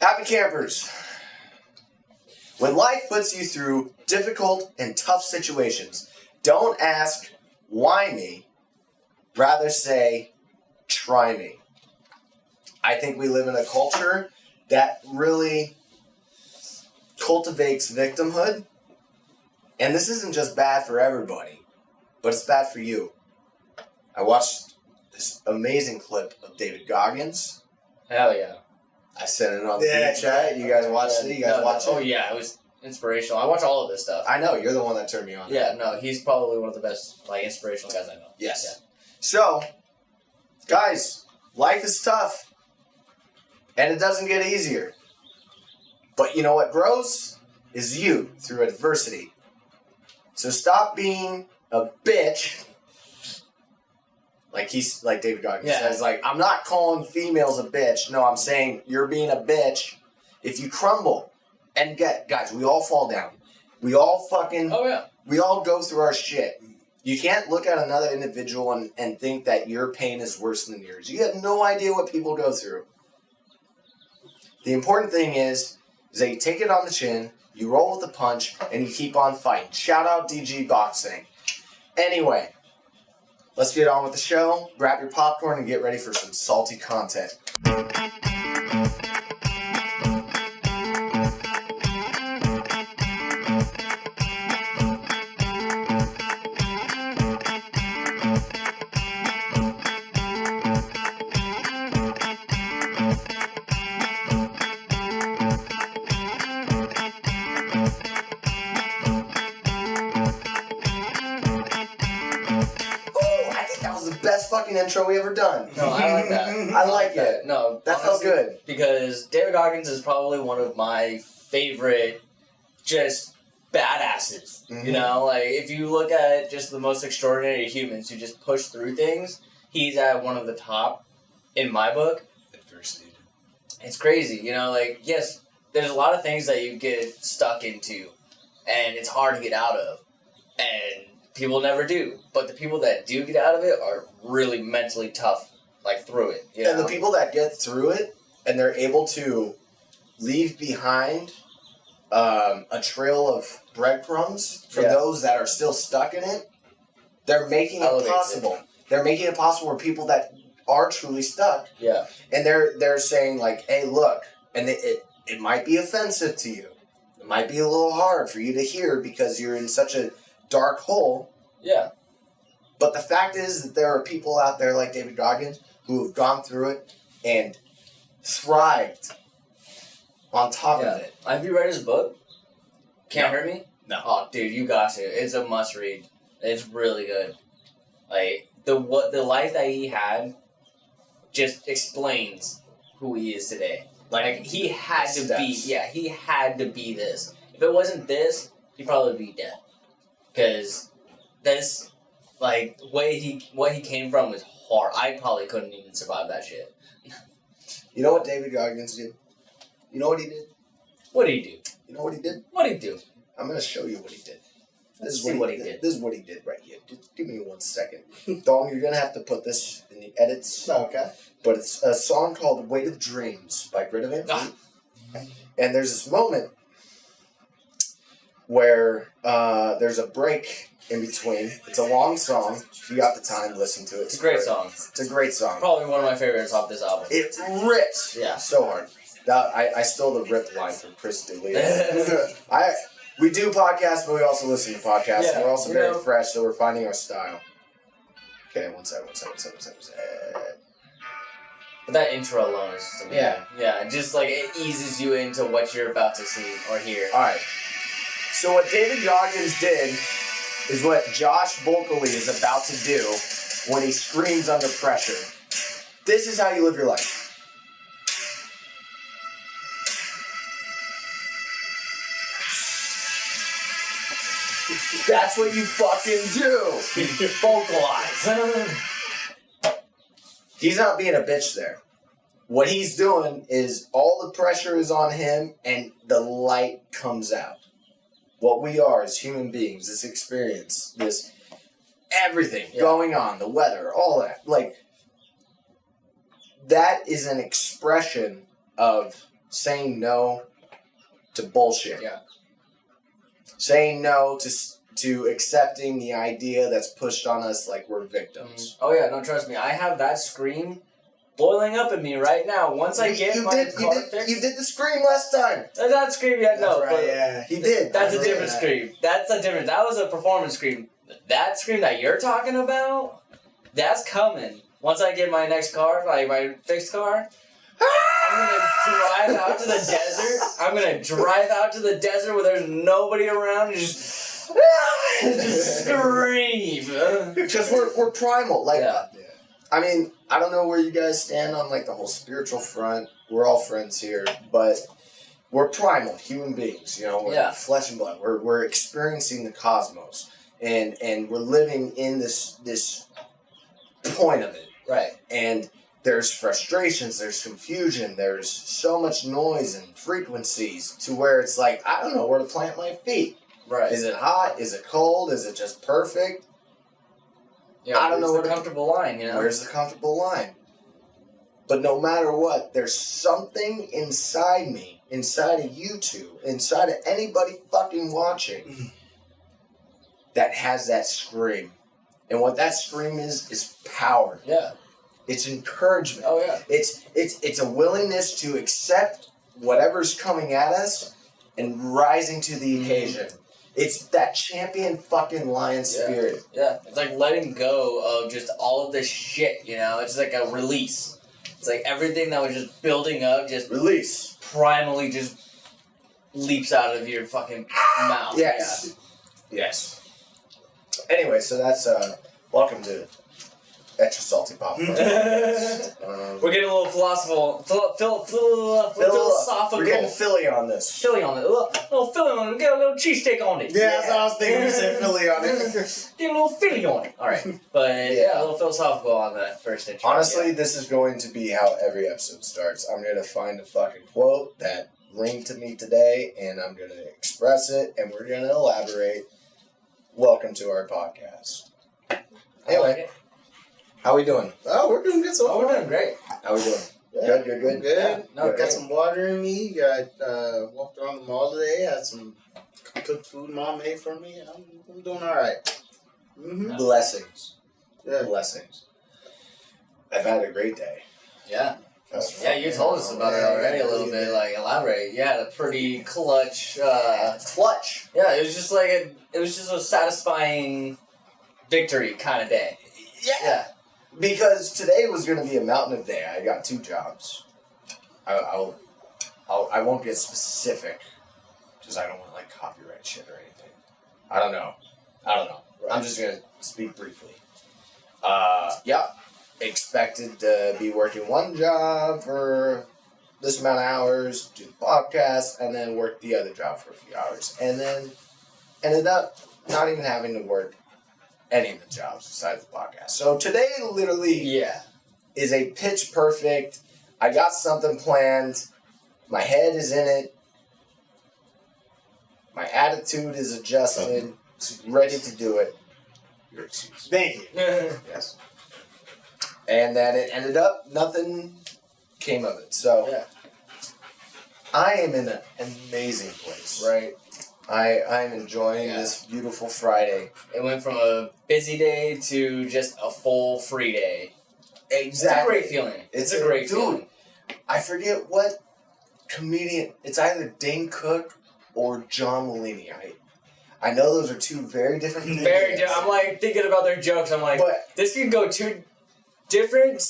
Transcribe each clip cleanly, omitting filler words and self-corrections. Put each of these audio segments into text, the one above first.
Happy campers. When life puts you through difficult and tough situations, don't ask, why me? Rather say, try me. I think we live in a culture that really cultivates victimhood. And this isn't just bad for everybody, but it's bad for you. I watched this amazing clip of David Goggins. Hell yeah. I sent it on the group chat. You guys watched it? You guys watched it? Oh yeah, it was inspirational. I watch all of this stuff. I know, you're the one that turned me on. Yeah, no, he's probably one of the best, inspirational guys I know. Yes. Yeah. So, guys, life is tough. And it doesn't get easier. But you know what grows? Is you through adversity. So stop being a bitch. Like David Goggins says, I'm not calling females a bitch. No, I'm saying you're being a bitch if you crumble. And guys, we all fall down. We all we all go through our shit. You can't look at another individual and think that your pain is worse than yours. You have no idea what people go through. The important thing is that you take it on the chin, you roll with the punch, and you keep on fighting. Shout out DG Boxing. Anyway, let's get on with the show. Grab your popcorn and get ready for some salty content. Best fucking intro we ever done. No, I like that. I like it. No, that felt good. Because David Goggins is probably one of my favorite, just badasses. Mm-hmm. You know, if you look at just the most extraordinary humans who just push through things, he's at one of the top in my book. Adversity. It's crazy. You know, yes, there's a lot of things that you get stuck into, and it's hard to get out of, and people never do, but the people that do get out of it are really mentally tough, through it. You know? And the people that get through it, and they're able to leave behind a trail of breadcrumbs for those that are still stuck in it, they're making it possible. They're making it possible for people that are truly stuck. Yeah. And they're saying, hey, look, and it might be offensive to you. It might be a little hard for you to hear because you're in such a dark hole. Yeah. But the fact is that there are people out there like David Goggins who have gone through it and thrived on top of it. Have you read his book? Can't Hurt Me? No. Oh, dude, you got to. It's a must read. It's really good. The life that he had just explains who he is today. He had to be. Yeah, he had to be this. If it wasn't this, he'd probably be dead. Because this, what he came from was hard. I probably couldn't even survive that shit. You know what David Goggins did? You know what he did? What did he do? You know what he did? What did he do? I'm going to show you what he did. This is what he did. This is what he did right here. Just give me 1 second. Dalton, you're going to have to put this in the edits. Okay. But it's a song called Weight of Dreams by Greta Van Fleet. And there's this moment where there's a break in between. It's a long song. If you got the time, listen to it. It's a great song. It's a great song. Probably one of my favorites off this album. It rips so hard. I stole the rip line from Chris D'Elia. We do podcasts, but we also listen to podcasts. Yeah, and we're also very fresh, so we're finding our style. Okay, one second. But that intro alone is just amazing. Yeah, just it eases you into what you're about to see or hear. Alright. So what David Goggins did is what Josh Bulkley is about to do when he screams under pressure. This is how you live your life. That's what you fucking do. Vocalize. He's not being a bitch there. What he's doing is all the pressure is on him and the light comes out. What we are as human beings, this experience, this everything going on, the weather, all that. That is an expression of saying no to bullshit. Yeah. Saying no to accepting the idea that's pushed on us like we're victims. Oh yeah, no, trust me. I have that scream boiling up in me right now. Once I get my car fixed. You did the scream last time. That's not scream yet, no. That's right, yeah. He did. That's a different scream. That's a different. That was a performance scream. That scream that you're talking about, that's coming. Once I get my next car, like my fixed car, I'm gonna drive out to the desert. I'm gonna drive out to the desert where there's nobody around and just scream. Because we're primal. Like, Yeah. I mean, I don't know where you guys stand on like the whole spiritual front. We're all friends here, but we're primal human beings. You know, we're flesh and blood. We're experiencing the cosmos, and we're living in this point of it. Right. And there's frustrations, there's confusion, there's so much noise and frequencies to where it's like, I don't know where to plant my feet. Right. Is it hot? Is it cold? Is it just perfect? Yeah, I don't know where's the comfortable line, you know? Where's the comfortable line? But no matter what, there's something inside me, inside of you two, inside of anybody fucking watching that has that scream. And what that scream is power. Yeah. It's encouragement. Oh yeah. It's a willingness to accept whatever's coming at us and rising to the occasion. It's that champion fucking lion spirit. Yeah. It's like letting go of just all of this shit, you know? It's like a release. It's like everything that was just building up just Release. primally just leaps out of your fucking mouth. Yes. Yeah. Yes. Anyway, so that's welcome to Extra Salty Popcorn. We're getting a little philosophical. We're getting Philly on this. Philly on it. A little Philly on it. We get a little cheesesteak on it. Yeah, that's what I was thinking. You said Philly on it. Get a little Philly on it. Alright. But yeah, a little philosophical on that first intro. Honestly, this is going to be how every episode starts. I'm going to find a fucking quote that ringed to me today, and I'm going to express it, and we're going to elaborate. Welcome to our podcast. Anyway, how we doing? Oh, we're doing good so far. we're doing great. How we doing? Yeah. Good. Yeah. No, Got some water in me. Got walked around the mall today. Had some cooked food mom made for me. I'm doing all right. Mm-hmm. Blessings. Yeah. Blessings. I've had a great day. Yeah. That's Yeah, you told us about it already a little bit. Like, elaborate. You had a pretty clutch. Clutch. Yeah, it was just like it was just a satisfying victory kind of day. Yeah. Because today was going to be a mountain of day. I got 2 jobs. I won't get specific because I don't want like copyright shit or anything. I don't know. Right. I'm just going to speak briefly. Yeah. Expected to be working 1 job for this amount of hours, do the podcast, and then work the other job for a few hours. And then ended up not even having to work any of the jobs besides the podcast. So today literally is a pitch perfect. I got something planned. My head is in it. My attitude is adjusted. It's ready to do it. Your excuse. Thank you. Yes. And then it ended up, nothing came of it. So I am in an amazing place. Right. I'm enjoying this beautiful Friday. It went from a busy day to just a full free day. Exactly. It's a great feeling. It's a great feeling. I forget what comedian. It's either Dane Cook or John Mulaney. I know those are 2 very different comedians. I'm like thinking about their jokes. I'm like, but this can go 2 different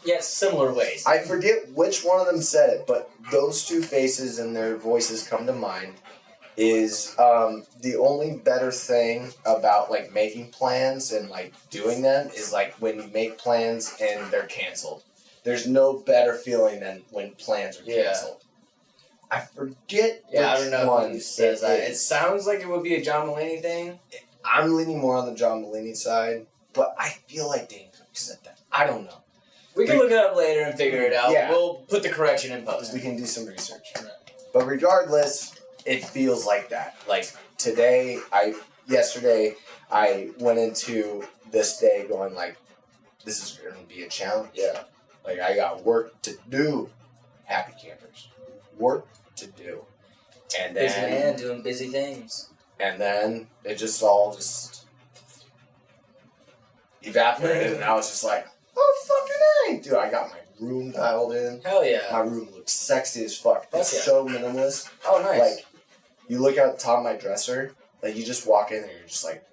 yet similar ways. I forget which one of them said it, but those 2 faces and their voices come to mind. Is the only better thing about like making plans and like doing them is like when you make plans and they're canceled. There's no better feeling than when plans are canceled. I forget I don't know one who says that. It sounds like it would be a John Mulaney thing. I'm leaning more on the John Mulaney side, but I feel like Dane Cook said that. I don't know. We can look it up later and figure it out. Yeah. We'll put the correction in post. We can do some research. But regardless, it feels like that. Like yesterday, I went into this day going like, this is going to be a challenge. Yeah. Like I got work to do. Happy campers. work to do. And Busy then man doing busy things. and then it just all just evaporated, and I was just like, oh fucking A, dude! I got my room dialed in. Hell yeah. My room looks sexy as fuck. Fuck It's yeah. so minimalist. Oh, nice. Like, you look out the top of my dresser, like you just walk in and you're just like,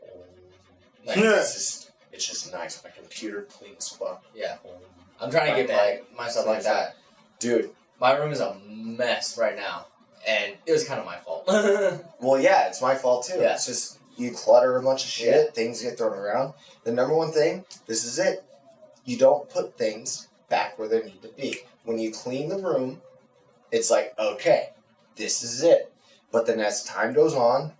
like it's just nice. My computer clean as fuck. Yeah. I'm trying to get my stuff like that. Dude. My room is a mess right now, and it was kind of my fault. Well, yeah, it's my fault too. Yeah. It's just you clutter a bunch of shit, things get thrown around. The number one thing, this is it. You don't put things back where they need to be. When you clean the room, it's like, okay, this is it. But then as time goes on,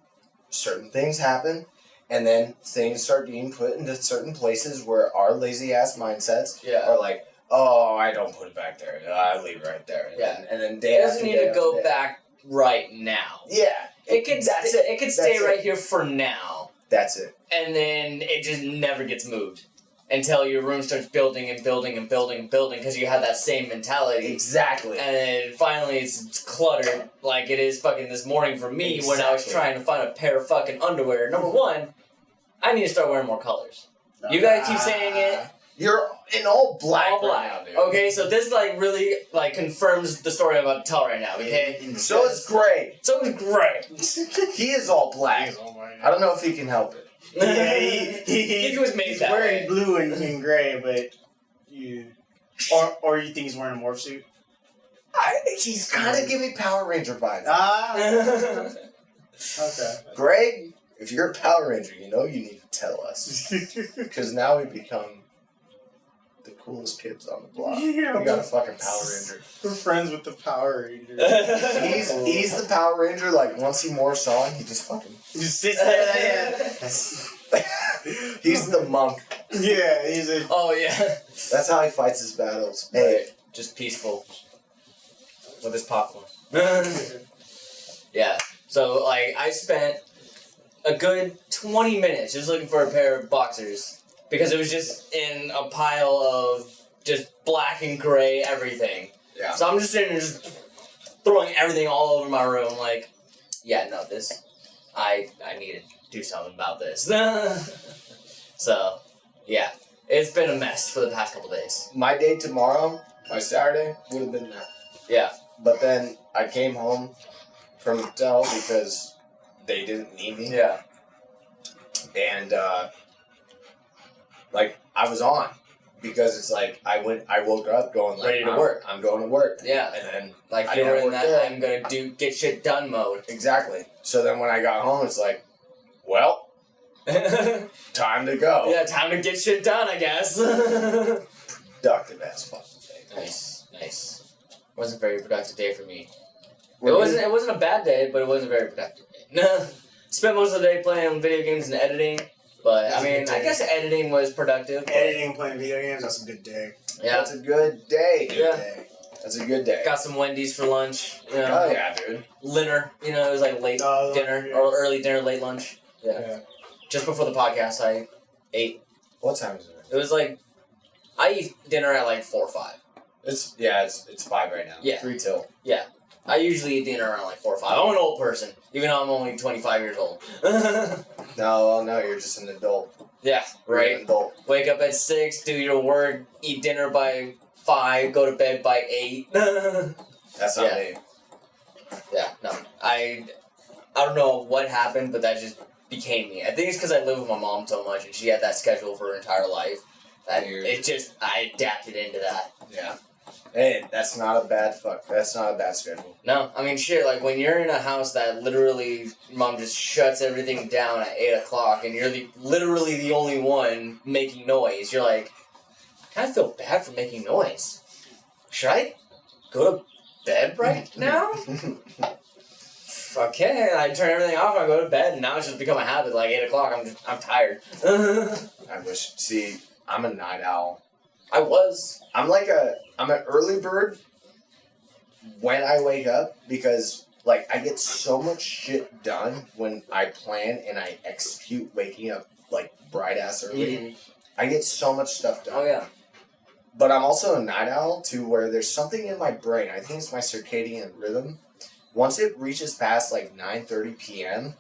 certain things happen, and then things start being put into certain places where our lazy ass mindsets are like, oh, I don't put it back there. I leave it right there. And then day It after doesn't need day to after go day. back right now. Yeah. It could That's it could stay That's right it. here for now, That's it. and then it just never gets moved until your room starts building and building and building and building because you have that same mentality. Exactly. And then finally it's cluttered like it is fucking this morning for me when I was trying to find a pair of fucking underwear. Number one, I need to start wearing more colors. You guys keep saying it. You're in all black. All black. Right now, dude. Okay, so this like really like confirms the story I'm about to tell right now. Okay, So is Gray. so it's great. He is all black. I don't know if he can help it. Yeah, He was made he's that wearing way. blue and gray, but you or you think he's wearing a morph suit? He's kind of giving me Power Ranger vibes. Okay. Greg, if you're a Power Ranger, you know you need to tell us. Because now we become the coolest kids on the block. Yeah, We got a fucking Power Ranger. We're friends with the Power Ranger. He's the Power Ranger, like, once he morphs on, he just fucking... He just sits there. He's the monk. Yeah, he's a. Oh yeah. That's how he fights his battles. Right. Hey, Just peaceful with his popcorn. Yeah. So like I spent a good 20 minutes just looking for a pair of boxers because it was just in a pile of just black and gray everything. yeah. So I'm just sitting there just throwing everything all over my room like, yeah, no, this I need to do something about this. So, yeah. It's been a mess for the past couple days. My day tomorrow, my Saturday, would have been that. Yeah. But then I came home from the hotel because they didn't need me. Yeah. And, like, I was on. Because it's like, I woke up going like, Ready to work. I'm going to work. Yeah. And then, Like I you were never in that did. I'm gonna get shit done mode. exactly. So then when I got home, it's like, well, Yeah, time to go. time to get shit done, I guess. Productive ass fucking day. Nice. Wasn't a very productive day for me. It wasn't a bad day, but it wasn't a very productive day. Spent most of the day playing video games and editing. But I mean, I guess editing was productive. Editing, playing video games, that's a good day. Yeah. That's a good day. Yeah. That's a good day. Got some Wendy's for lunch. You know, Oh, yeah, dude. Dinner. You know, it was like late dinner Yeah. or early dinner, late lunch. Yeah. Yeah. Just before the podcast, I ate. What time is it? It was like I eat dinner at like 4 or 5. It's 5 right now. Yeah. 3 till. I usually eat dinner around like 4 or 5. I'm an old person, even though I'm only 25 years old. No, you're just an adult. Yeah, You're an right. adult. Wake up at 6, do your work, eat dinner by 5, go to bed by 8. That's not Yeah. me. Yeah, no. I don't know what happened, but that just became me. I think it's because I live with my mom so much, and she had that schedule for her entire life. That Weird. I adapted into that. Yeah. Hey, that's not a bad schedule. No, I mean, shit, like, when you're in a house that literally, your mom just shuts everything down at 8 o'clock, and you're literally the only one making noise, you're like, I kind of feel bad for making noise. Should I go to bed right now? Okay, I turn everything off and I go to bed, and now it's just become a habit. Like 8 o'clock, I'm tired. I wish. See, I'm a night owl. I was. I'm an early bird when I wake up because, like, I get so much shit done when I plan and I execute waking up, like, bright ass early. Mhm. I get so much stuff done. Oh yeah. But I'm also a night owl to where there's something in my brain. I think it's my circadian rhythm. Once it reaches past like 9:30 p.m.,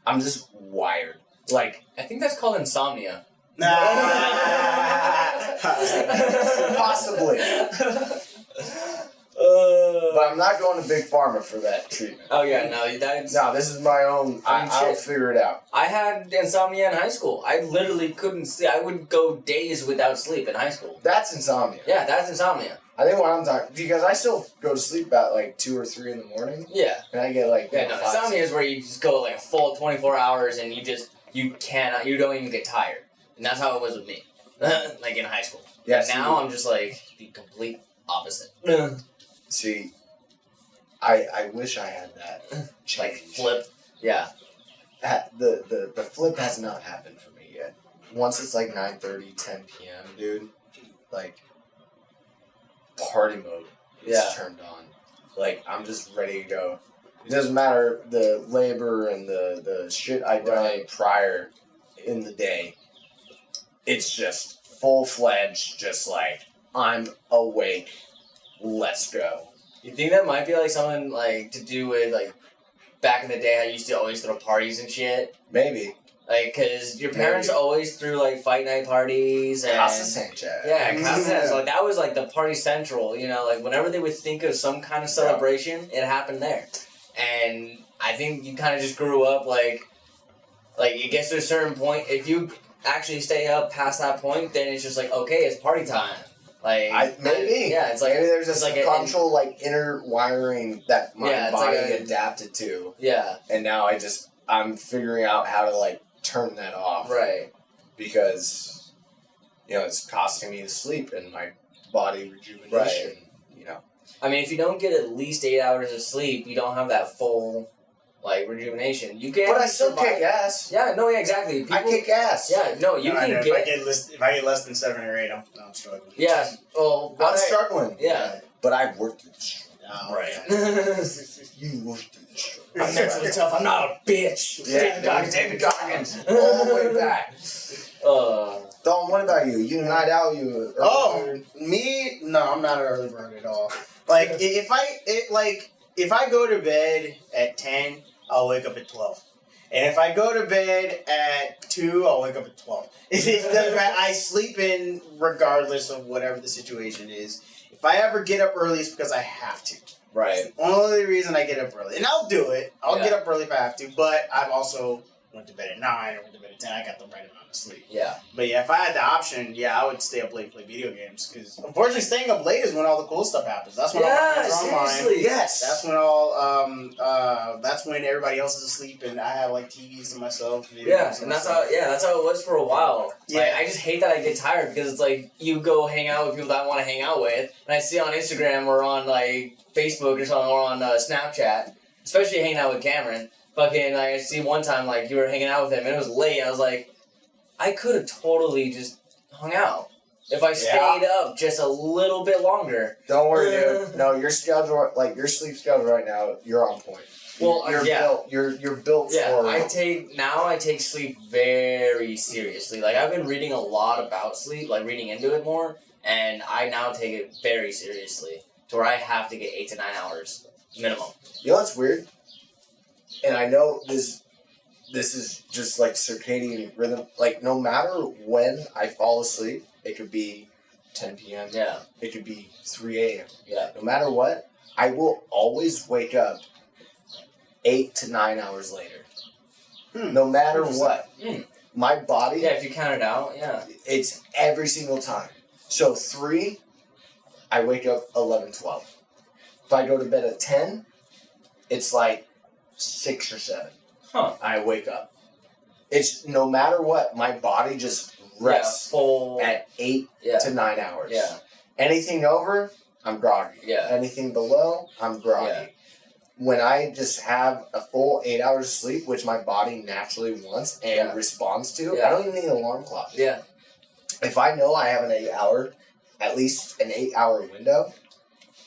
I'm just wired. Like, I think that's called insomnia. possibly. But I'm not going to Big Pharma for that treatment. Oh yeah, no, that's... No, this is my own. I'll figure it out. I had insomnia in high school. I literally couldn't sleep. I would go days without sleep in high school. That's insomnia. Yeah, that's insomnia. I think what I'm talking, because I still go to sleep at like 2 or 3 in the morning, Yeah. and I get like Yeah, no, insomnia is where you just go like a full 24 hours and you don't even get tired. And that's how it was with me. Like in high school. Yeah. Now I'm just like the complete opposite. See, I wish I had that change. Like flip. Yeah. The flip has not happened for me yet. Once it's like 9:30, 10 p.m., dude, like, party mode is turned on. Like, I'm just ready to go. It doesn't matter the labor and the shit I done prior in the day. It's just full-fledged, just like, I'm awake. Let's go. You think that might be like something like to do with like back in the day how you used to always throw parties and shit? Maybe. Like, cause your parents always threw like fight night parties and Casa Sanchez. Yeah, Casa Sanchez. Like that was like the party central. You know, like whenever they would think of some kind of celebration, it happened there. And I think you kind of just grew up like it gets to a certain point. If you actually stay up past that point, then it's just like okay, it's party time. Like maybe. Yeah, it's like maybe there's this like subconscious like inner wiring that my body like adapted to. Yeah. And now I'm figuring out how to like turn that off. Right. Because it's costing me to sleep and my body rejuvenation. Right. I mean, if you don't get at least 8 hours of sleep, you don't have that full like rejuvenation. You can. But I still kick ass. Yeah. No. Yeah. Exactly. I kick ass. Yeah. No. You can get. If I get less than 7 or 8, I'm struggling. Yeah. Well, I'm struggling. Yeah. But I've worked through the struggle. Oh, right. You worked through the struggle. I'm mentally tough. I'm not a bitch. Yeah. David Goggins. All the way back. Dalton, what about you? You night owl? You? Me? No, I'm not an early bird at all. Like if I go to bed at 10, I'll wake up at 12. And if I go to bed at 2, I'll wake up at 12. I sleep in regardless of whatever the situation is. If I ever get up early, it's because I have to. Right. It's the only reason I get up early. And I'll do it. I'll get up early if I have to. But I've also went to bed at 9 or went to bed at 10. I got the right amount of sleep. Yeah. But yeah, if I had the option, I would stay up late and play video games. Because unfortunately, staying up late is when all the cool stuff happens. That's when all my friends are online. Yes. That's when that's when everybody else is asleep and I have like TVs to myself. And that's how it was for a while. Yeah. Like, I just hate that I get tired because it's like you go hang out with people that I want to hang out with, and I see on Instagram or on like Facebook or something or on Snapchat, especially hanging out with Cameron. Fucking, like, I see one time like you were hanging out with him and it was late. I was like, I could have totally just hung out if I stayed up just a little bit longer. Don't worry, dude. No, your schedule, like your sleep schedule right now, you're on point. Well, you're built. You're built for. I take sleep very seriously. Like I've been reading a lot about sleep, like reading into it more, and I now take it very seriously to where I have to get 8 to 9 hours minimum. You know what's weird? And I know this is just like circadian rhythm. Like no matter when I fall asleep, it could be 10 p.m. Yeah. It could be 3 a.m. Yeah. No matter what, I will always wake up 8 to 9 hours later. No matter what. My body... Yeah, if you count it out, it's every single time. So 3, I wake up 11, 12. If I go to bed at 10, it's like 6 or 7. I wake up. It's no matter what, my body just rests at 8 to 9 hours. Yeah. Anything over, I'm groggy. Yeah. Anything below, I'm groggy. Yeah. When I just have a full 8 hours of sleep, which my body naturally wants and responds to, I don't even need an alarm clock. Yeah. If I know I have at least an 8 hour window,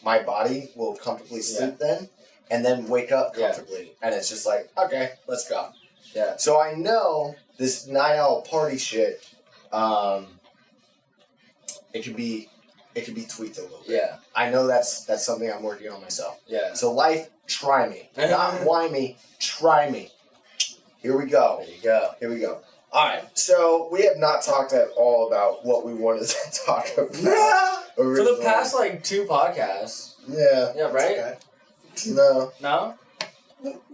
my body will comfortably sleep then, and then wake up comfortably. And it's just like, okay, let's go. Yeah. So I know this night owl party shit, it could be it can be tweaked a little bit. Yeah. I know that's something I'm working on myself. Yeah. So life, try me. Not why me, try me. Here we go. There you go. Here we go. All right. So we have not talked at all about what we wanted to talk about. For the originally. past, like, 2 podcasts. Yeah. Yeah, right? Okay. No. No?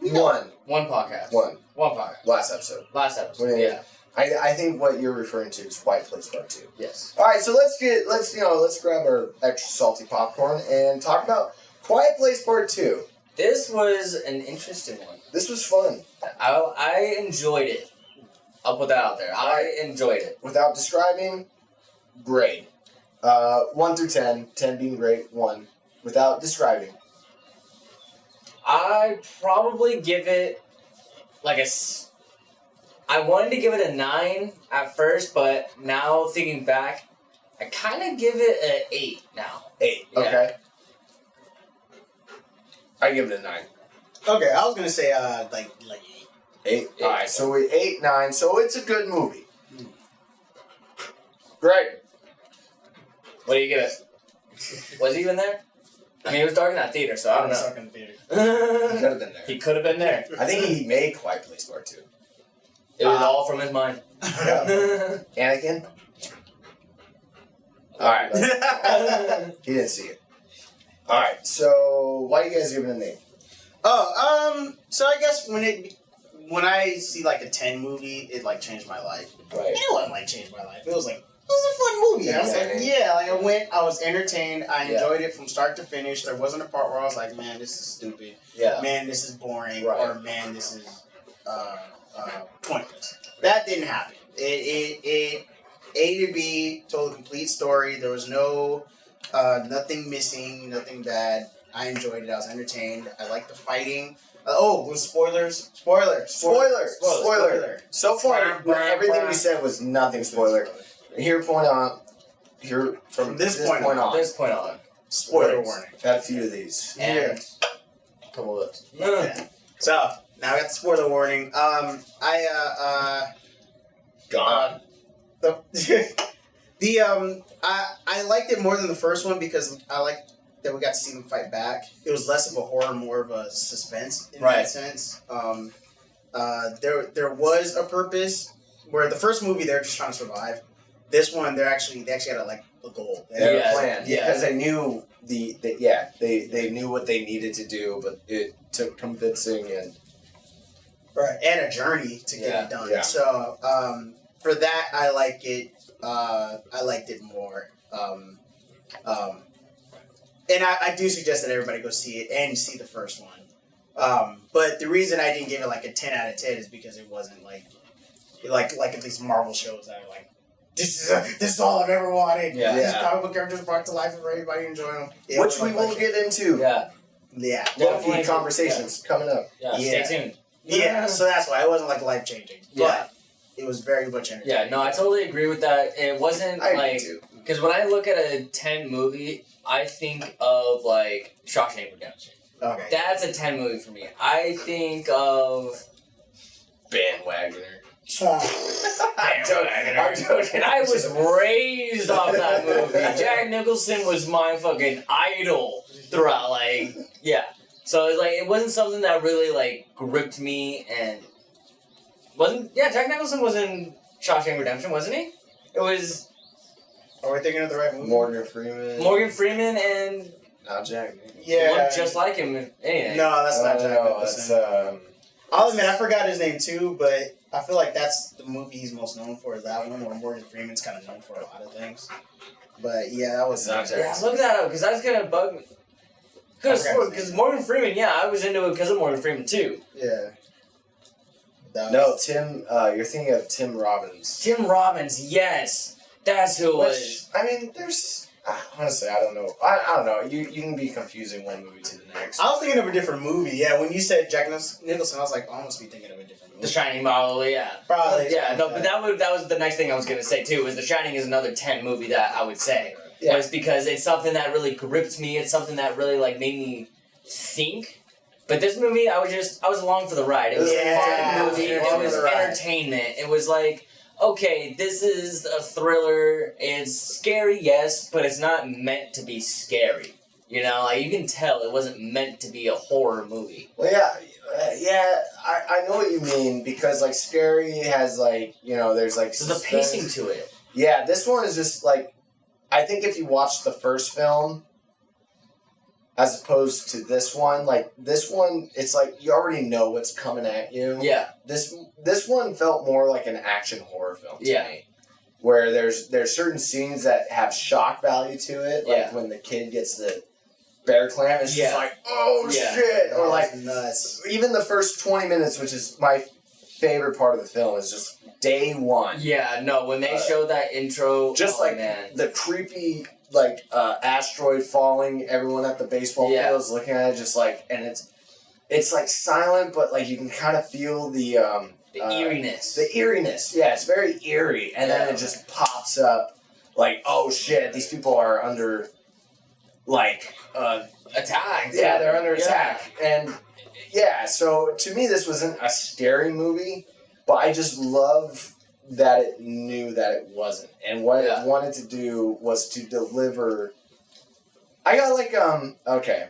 One. One podcast. One. One podcast. Last episode. Last episode. Yeah. Yeah. I think what you're referring to is Quiet Place Part 2. Yes. All right, so let's grab our extra salty popcorn and talk about Quiet Place Part 2. This was an interesting one. This was fun. I enjoyed it. I'll put that out there. I enjoyed it. Without describing, grade. 1 through 10, 10 being great, 1. Without describing. I probably give it like I wanted to give it a 9 at first, but now thinking back, I kind of give it an 8 now. 8. Yeah. Okay. I give it a 9. Okay, I was gonna say like 8. 8. All right, so 8, 9. So it's a good movie. Great. What do you give it? Was he even there? I mean, it was dark in that theater, so I don't know. Stuck in the theater. He could have been there. He could have been there. I think he made Quiet Place Part 2. It was all from his mind. Anakin? Alright. He didn't see it. Alright, so why do you guys give it a name? So I guess when I see like a 10 movie, it like changed my life. Right. It wasn't like changed my life. It was like, it was a fun movie. I was like, I went, I was entertained, I enjoyed it from start to finish. There wasn't a part where I was like, man, this is stupid. Yeah. Man, this is boring. Right. Or man, this is pointless. That didn't happen. It A to B told a complete story. There was nothing missing, nothing bad. I enjoyed it. I was entertained. I liked the fighting. Spoilers. Spoiler. So far, everything we said was nothing spoiler. From this point on. This point on. Spoiler warning. Had a few of these. And a couple of those. Yeah. So now I got the spoiler warning. Gone. I liked it more than the first one because I liked that we got to see them fight back. It was less of a horror, more of a suspense in that sense. There was a purpose where the first movie they're just trying to survive. This one they actually had a goal. They had a plan. Yeah. Because they knew they knew what they needed to do, but it took convincing and and a journey to get it done. Yeah. So for that I like it. I liked it more. And I do suggest that everybody go see it and see the first one. But the reason I didn't give it like a 10 out of 10 is because it wasn't like at these Marvel shows that are like, this is all I've ever wanted. Yeah. These comic book characters brought to life for everybody enjoy them. It which was we will get into. Yeah. Yeah. Low-key conversations coming up. Yeah. Yeah. Stay tuned. Yeah. So that's why it wasn't like life changing. Yeah. But it was very much entertaining. Yeah, no, I totally agree with that. It wasn't I agree like, too. because when I look at a 10 movie, I think of like Shawshank Redemption. Okay. That's a 10 movie for me. I think of Bandwagoner. I'm joking. I was raised off that movie. Jack Nicholson was my fucking idol throughout, like, yeah. So it wasn't something that really like gripped me and Jack Nicholson was in Shawshank Redemption, wasn't he? It was Are we thinking of the right movie? Morgan Freeman. Morgan Freeman and Not Jack. Yeah. looked just like him if anything. No, that's not Jack No, Nicholson. that's I'll admit, I forgot his name too, but I feel like that's the movie he's most known for is that one where Morgan Freeman's kind of known for a lot of things. But yeah, that was It's not Jack. Yeah, look that up because that's gonna bug me. Because Morgan Freeman, yeah, I was into it because of Morgan Freeman too. Yeah. That No, was- Tim. You're thinking of Tim Robbins. Tim Robbins, yes, that's who it was. Which, I mean, there's honestly, I don't know. I don't know. You can be confusing one movie to the next. I was thinking of a different movie. Yeah, when you said Jack Nicholson, I was like, I must be thinking of a different movie. The Shining model, yeah. Probably. Yeah, no, but that was the next thing I was gonna say too. Was The Shining is another 10 movie that I would say. Yeah. Was because it's something that really gripped me. It's something that really like made me think. But this movie, I was along for the ride. It was Yeah, a fun movie. it It was was the ride. entertainment. It was like okay, this is a thriller. It's scary, yes, but it's not meant to be scary. You know, like, you can tell it wasn't meant to be a horror movie. Well, I know what you mean, because, like, scary has, like, you know, there's, like, There's a pacing to it. Yeah, this one is just, like, I think if you watch the first film, as opposed to this one, it's like, you already know what's coming at you. Yeah. This one felt more like an action horror film to Yeah. me. Where there's certain scenes that have shock value to it, like when the kid gets the bear clam, it's just like, oh shit, or like nuts. Even the first 20 minutes, which is my favorite part of the film, is just day one. Yeah, no, when they show that intro, just man. The creepy asteroid falling, everyone at the baseball field is looking at it, just like, and it's like silent, but like you can kind of feel the eeriness. The eeriness, yeah, it's very eerie, and then it just pops up, like, oh shit, these people are under, like, attack. Yeah, they're under attack, and so to me this wasn't a scary movie, but I just love that it knew that it wasn't, and what it wanted to do was to deliver. I got okay.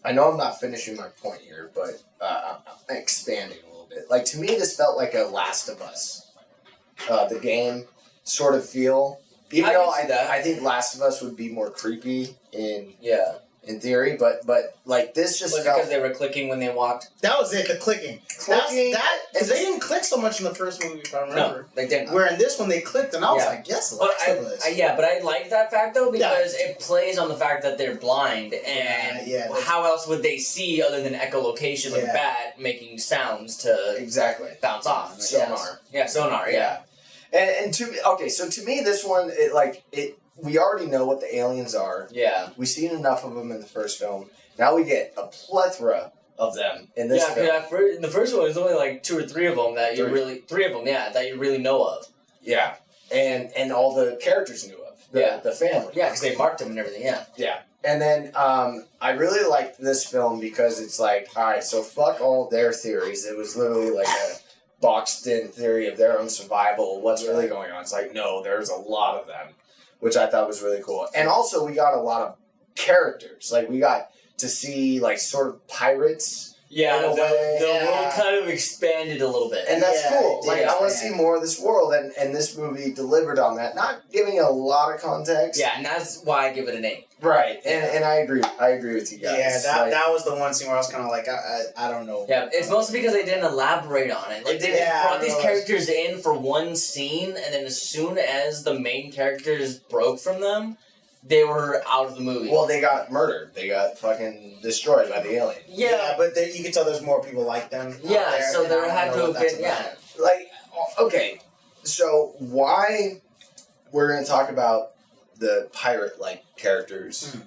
I know I'm not finishing my point here, but I'm expanding a little bit. Like, to me, this felt like a Last of Us, the game sort of feel. Even though I think Last of Us would be more creepy in theory, but like this just was felt, it because they were clicking when they walked? That was it, the clicking. Because they didn't click so much in the first movie, if I remember. No, they didn't. Where in this one they clicked, and I was like, yes, Last of Us. But I like that fact, though, because it plays on the fact that they're blind, and how else would they see other than echolocation with a bat making sounds to bounce off? Sonar. Yeah, sonar, And so to me, this one, we already know what the aliens are. Yeah. We've seen enough of them in the first film. Now we get a plethora of them in this film. Yeah, in the first one, there's only like 2 or 3 of them that you really know of. Yeah. And all the characters knew of. The family. Yeah, because they marked them and everything, Yeah. And then I really liked this film because it's like, alright, so fuck all their theories. It was literally like a boxed in theory of their own survival. What's really going on? It's like, no, there's a lot of them, which I thought was really cool. And also, we got a lot of characters. Like, we got to see, like, sort of pirates. Yeah, the world kind of expanded a little bit. And that's cool. Like, I want to see more of this world, and this movie delivered on that. Not giving it a lot of context. Yeah, and that's why I give it an 8. Right, and I agree. I agree with you guys. Yeah, that was the one scene where I was kind of like, I don't know. Yeah, it's mostly because they didn't elaborate on it. Like, they brought these characters in for one scene, and then as soon as the main characters broke from them, they were out of the movie. Well, they got murdered. They got fucking destroyed by the alien. Yeah, but you can tell there's more people like them. Yeah, so there had to have been, Like, okay, so why we're going to talk about the pirate-like characters,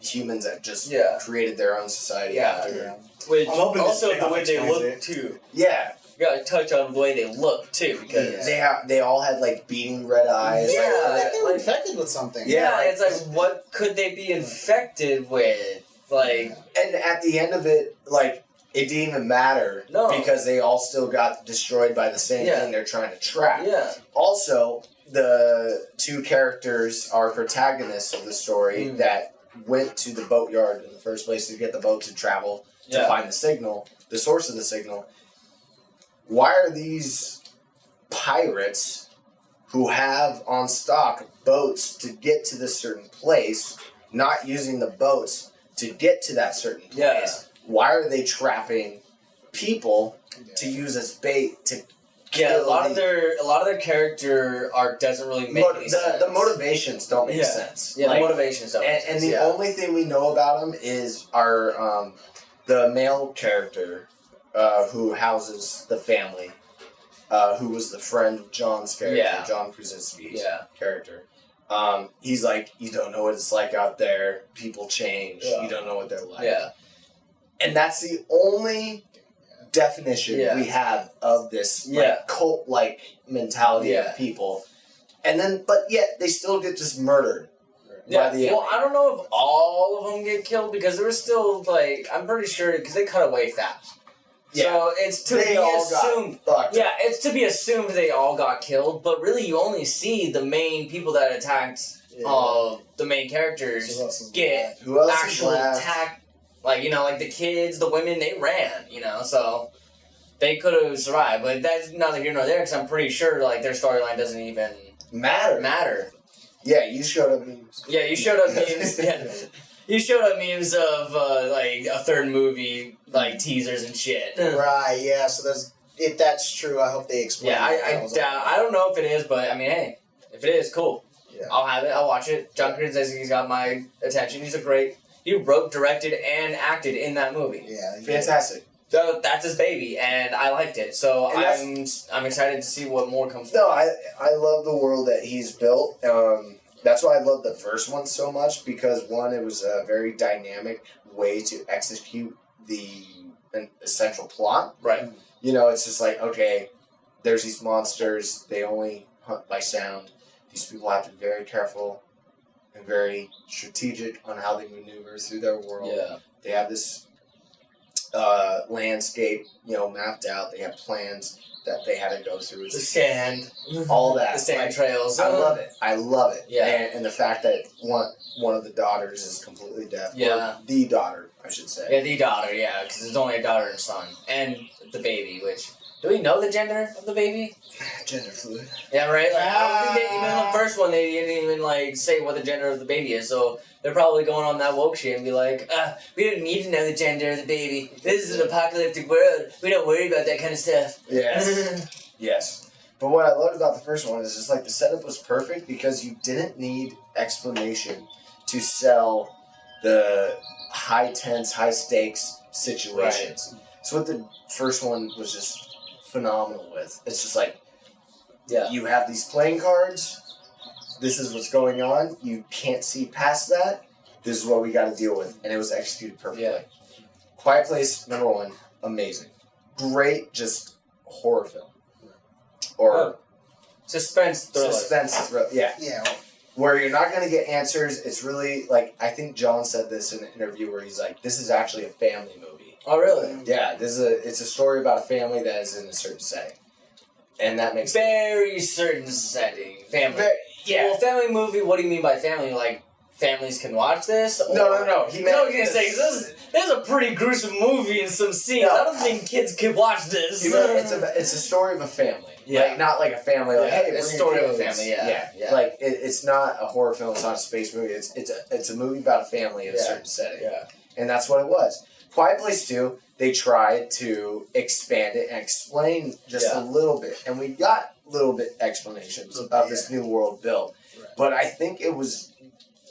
humans that just created their own society after. Which also the way they look, too. Yeah. You gotta touch on the way they look, too, because... They all had, like, beating red eyes. Yeah, they were infected with something. Yeah, it's like, what could they be infected with? Like... And at the end of it, like, it didn't even matter. No. Because they all still got destroyed by the same thing they're trying to trap. Yeah. Also, the 2 characters are protagonists of the story that went to the boatyard in the first place to get the boat to travel to find the signal, the source of the signal. Why are these pirates who have on stock boats to get to this certain place not using the boats to get to that certain place? Yeah. Why are they trapping people to use as bait to kill? A lot of their character arc doesn't really make any sense. The motivations don't make sense. Yeah, the motivations don't make sense. And the only thing we know about them is our the male character who houses the family, who was the friend of John's character, John Krasinski's character. He's like, you don't know what it's like out there. People change. You don't know what they're like. Yeah. And that's the only definition we have of this cult-like mentality of people. And then, but yet, they still get just murdered. By the well, I don't know if all of them get killed, because there was still, like, I'm pretty sure, because they cut away fast. So it's to They be all assumed. got fucked. Yeah, it's to be assumed they all got killed, but really you only see the main people that attacked the main characters Who else is get Who else is actual left? attack. Like, like the kids, the women, they ran, so they could have survived. But that's neither here nor there, because I'm pretty sure, like, their storyline doesn't even matter. Yeah, you showed up memes. Yeah, you showed up memes. Yeah. You showed up memes of, like, a third movie, like, teasers and shit. Right, yeah, so if that's true, I hope they explain Yeah, I don't know if it is, but, I mean, hey, if it is, cool. Yeah. I'll have it, I'll watch it. John Krasinski's got my attention. He wrote, directed, and acted in that movie. Yeah, Fantastic. So that's his baby, and I liked it. So And I'm excited to see what more comes. No, I love the world that he's built. That's why I love the first one so much, because one, it was a very dynamic way to execute the essential plot. Right. It's just like, okay, there's these monsters. They only hunt by sound. These people have to be very careful and very strategic on how they maneuver through their world. Yeah. They have this landscape, mapped out. They have plans that they had to go through. The sand. All that. The sand Like, trails. I love it. I love it. Yeah. And the fact that one of the daughters is completely deaf. Yeah. Or the daughter, I should say. Yeah, the daughter, yeah, because there's only a daughter and son. And the baby, which... Do we know the gender of the baby? Gender fluid. Yeah, right? Like, I don't think even in the first one, they didn't even, like, say what the gender of the baby is, so they're probably going on that woke shit and be like, we don't need to know the gender of the baby. This is an apocalyptic world. We don't worry about that kind of stuff. Yes. Yes. But what I loved about the first one is just, like, the setup was perfect because you didn't need explanation to sell the high tense, high stakes situations. Right. So what the first one was just phenomenal with. It's just like, you have these playing cards. This is what's going on. You can't see past that. This is what we got to deal with, and it was executed perfectly. Yeah. Quiet Place #1, amazing, great, just horror film or suspense thriller. Yeah. Where you're not going to get answers. It's really like, I think John said this in an interview where he's like, "This is actually a family movie." Oh, really? Yeah, it's a story about a family that is in a certain setting. And that makes very certain setting. Family. Yeah. Well, family movie, what do you mean by family? Like, families can watch this? Or... No. He meant... I was going to say, this is a pretty gruesome movie in some scenes. No. I don't think kids could watch this. It's a story of a family. Yeah. Like, not like a family, like, hey, it's a story of a family, yeah. Like, it's not a horror film, it's not a space movie. It's a movie about a family in a certain setting. Yeah. And that's what it was. Quiet Place 2, they tried to expand it and explain just a little bit. And we got little bit explanations about this new world built. Right. But I think it was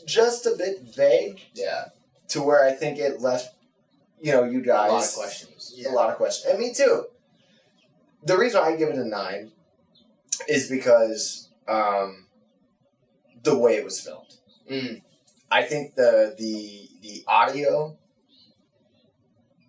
just a bit vague. Yeah. To where I think it left, you guys... A lot of questions. Yeah. A lot of questions. And me too. The reason I give it a 9 is because the way it was filmed. Mm. I think the audio...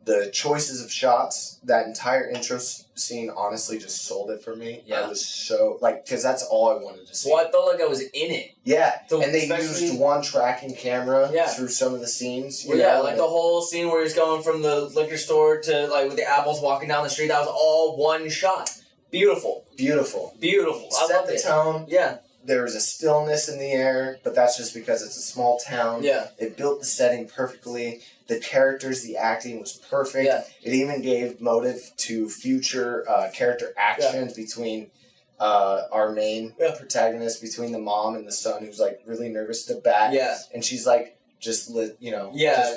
The choices of shots, that entire intro scene honestly just sold it for me. Yeah. I was so, because that's all I wanted to see. Well, I felt like I was in it. Yeah. And they used one tracking camera through some of the scenes. The whole scene where he's going from the liquor store to, with the apples walking down the street, that was all one shot. Beautiful. I Set the tone. Yeah. There was a stillness in the air, but that's just because it's a small town. Yeah. It built the setting perfectly. The characters, the acting was perfect. Yeah. It even gave motive to future character actions between our main protagonist, between the mom and the son, who's really nervous to bat. Yeah. And she's just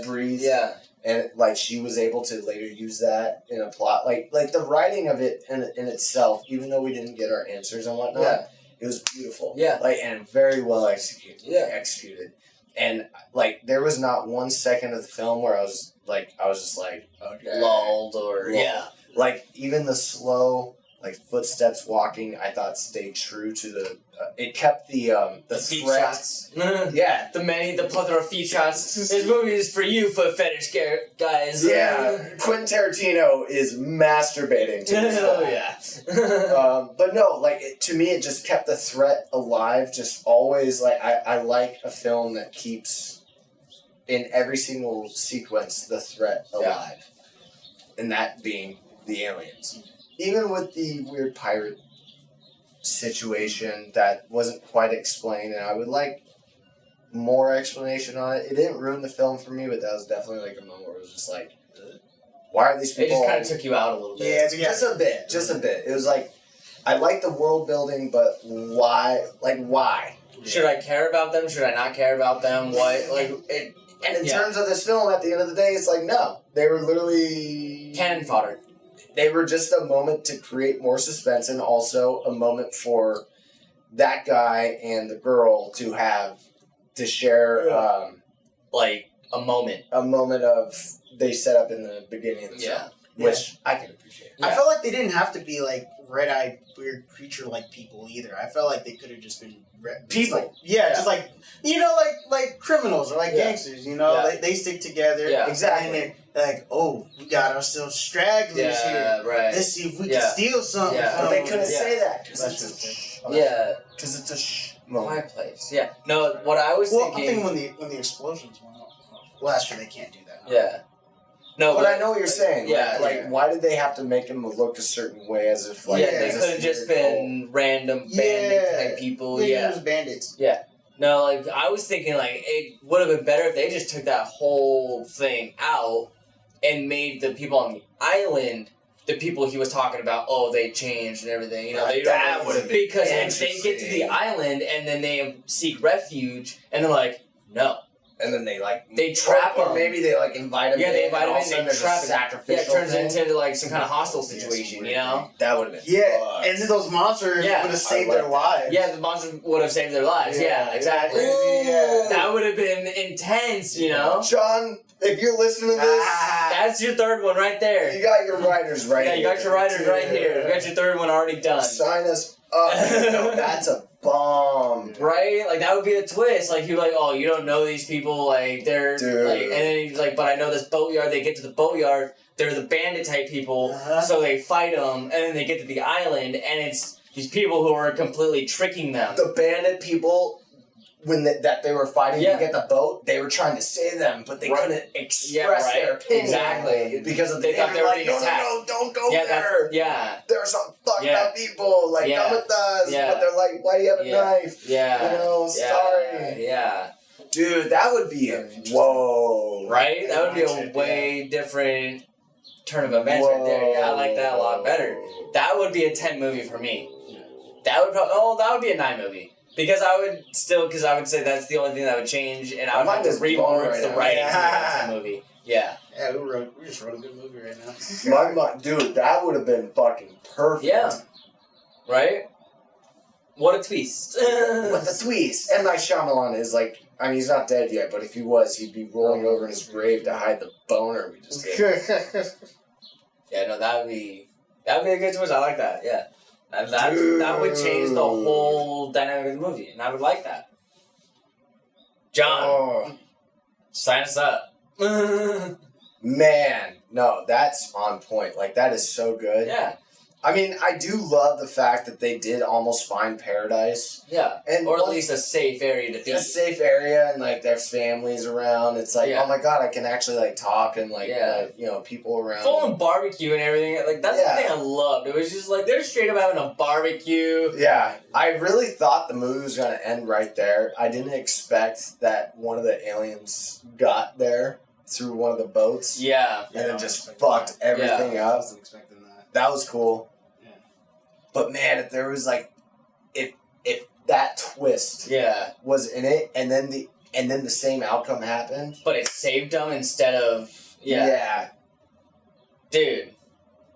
breathe. Yeah. And she was able to later use that in a plot. Like the writing of it in itself, even though we didn't get our answers and whatnot, it was beautiful. Yeah. And very well executed. Yeah. Executed. And there was not 1 second of the film where I was just okay. Lulled or even the slow footsteps walking, I thought stayed true to the. It kept the feet threat. shots. Yeah, the plethora of feet shots. This movie is for you, foot fetish guys. Yeah, Quentin Tarantino is masturbating to this film. Oh yeah. But no, to me, it just kept the threat alive. Just always I like a film that keeps in every single sequence the threat alive, and that being the aliens. Even with the weird pirate situation that wasn't quite explained, and I would like more explanation on it. It didn't ruin the film for me, but that was definitely like a moment where it was just like, why are these It people... just kind of took you out a little bit. Yeah, Just a bit. It was like, I like the world building, but why? Like, why? Should I care about them? Should I not care about them? What? Like, it... And in terms of this film, at the end of the day, it's like, no. They were literally... Cannon fodder. They were just a moment to create more suspense, and also a moment for that guy and the girl to share, like, a moment. A moment of... They set up in the beginning of the film. Which I can appreciate. I felt like they didn't have to be like red-eyed, weird creature-like people either. I felt like they could have just been people. Like, just like like criminals or like gangsters. They stick together. Yeah, exactly. And they're like, oh, we got ourselves stragglers here. Right. Let's see if we can steal something. But from they them. couldn't say that because it's a moment. My place. Yeah. No, what I was thinking. I think when the explosions went off. Well, that's true. They can't do that. Yeah. No, but I know what you're saying. Yeah, why did they have to make him look a certain way as if like... they could have just been random bandit type people. Yeah, just bandits. Yeah. No, like, I was thinking, like, it would have been better if they just took that whole thing out and made the people on the island the people he was talking about, they changed and everything. That would have been because if they get to the island and then they seek refuge and they're like, no. And then they trap or him. maybe they invite him. Yeah, they invite him and in. They trap him. Sacrificial. Yeah, it turns into like some kind of hostile situation. That would have been. Yeah, fucked. and then those monsters would have saved their lives. Yeah, the monsters would have saved their lives. Yeah, exactly. Yeah. That would have been intense. John, if you're listening to this, that's your third one right there. You got your writers right. Yeah, you got your writers right here. You got your third one already done. Sign us up. That's a bomb, right? Like that would be a twist. Like you're like, oh, you don't know these people. Like they're like, and then he's like, but I know this boatyard. They get to the boatyard. They're the bandit type people. So they fight them, and then they get to the island, and it's these people who are completely tricking them. The bandit people. That they were fighting to get the boat, they were trying to save them, but they couldn't express their opinion. Exactly. Because they thought they were being attacked. No, don't go there. There are some fucked up people. Come with us. But they're like, why do you have a knife? Sorry. Yeah. Dude, that would be whoa. Right? That would be a way different turn of events right there. Yeah, I like that a lot better. That would be a 10 movie for me. That would be a 9 movie. Because I would say that's the only thing that would change, and I would have to remortgage the writing to that movie. Yeah. Yeah, we just wrote a good movie right now. Dude, that would have been fucking perfect. Yeah. Right? What a twist. What the twist. M. Night Shyamalan is he's not dead yet, but if he was, he'd be rolling over in his grave to hide the boner we just did. Yeah, no, that would be a good twist. I like that, yeah. That would change the whole dynamic of the movie, and I would like that. John, sign us up. Man, no, that's on point. That is so good. Yeah. I mean, I do love the fact that they did almost find paradise. Yeah. Or at least a safe area to be. A safe area, and their families around. It's oh my god, I can actually talk and people around. Full on barbecue and everything. That's the thing I loved. It was just they're straight up having a barbecue. Yeah. I really thought the movie was gonna end right there. I didn't expect that one of the aliens got there through one of the boats. Yeah. And then just fucked everything up. I wasn't expecting that. That was cool. Yeah. But man, if there was if that twist was in it and then the same outcome happened. But it saved them instead of Dude.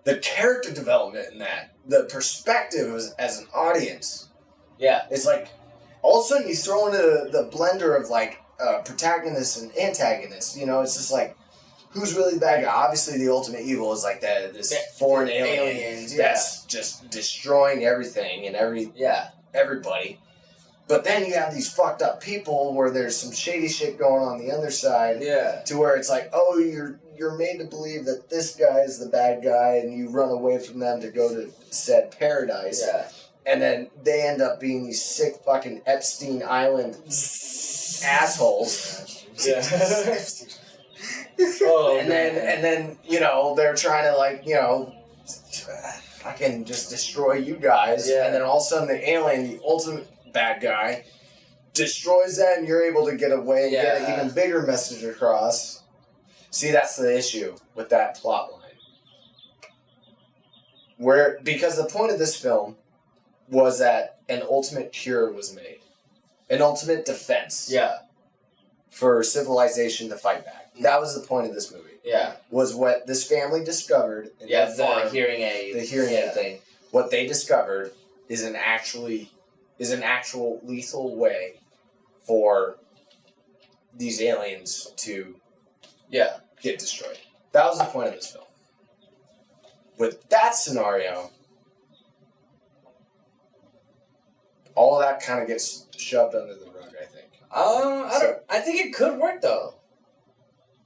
The character development in that, the perspective as an audience. Yeah. It's all of a sudden you throw into the blender of protagonist and antagonist. It's just who's really the bad guy? Obviously, the ultimate evil is this foreign alien that's just destroying everything and everybody. But then you have these fucked up people where there's some shady shit going on the other side. Yeah. To where it's you're made to believe that this guy is the bad guy, and you run away from them to go to said paradise. Yeah. And then they end up being these sick fucking Epstein Island assholes. Yeah. And then they're trying to I can just destroy you guys. Yeah. And then all of a sudden the alien, the ultimate bad guy, destroys that and you're able to get away and get an even bigger message across. See, that's the issue with that plot line. Because the point of this film was that an ultimate cure was made. An ultimate defense. Yeah. For civilization to fight back. That was the point of this movie. Yeah. Was what this family discovered in their farm, the hearing aid. the hearing aid thing. What they discovered is an actual lethal way for these aliens to get destroyed. That was the point of this film. With that scenario, all of that kind of gets shoved under the rug, I think. I think it could work though.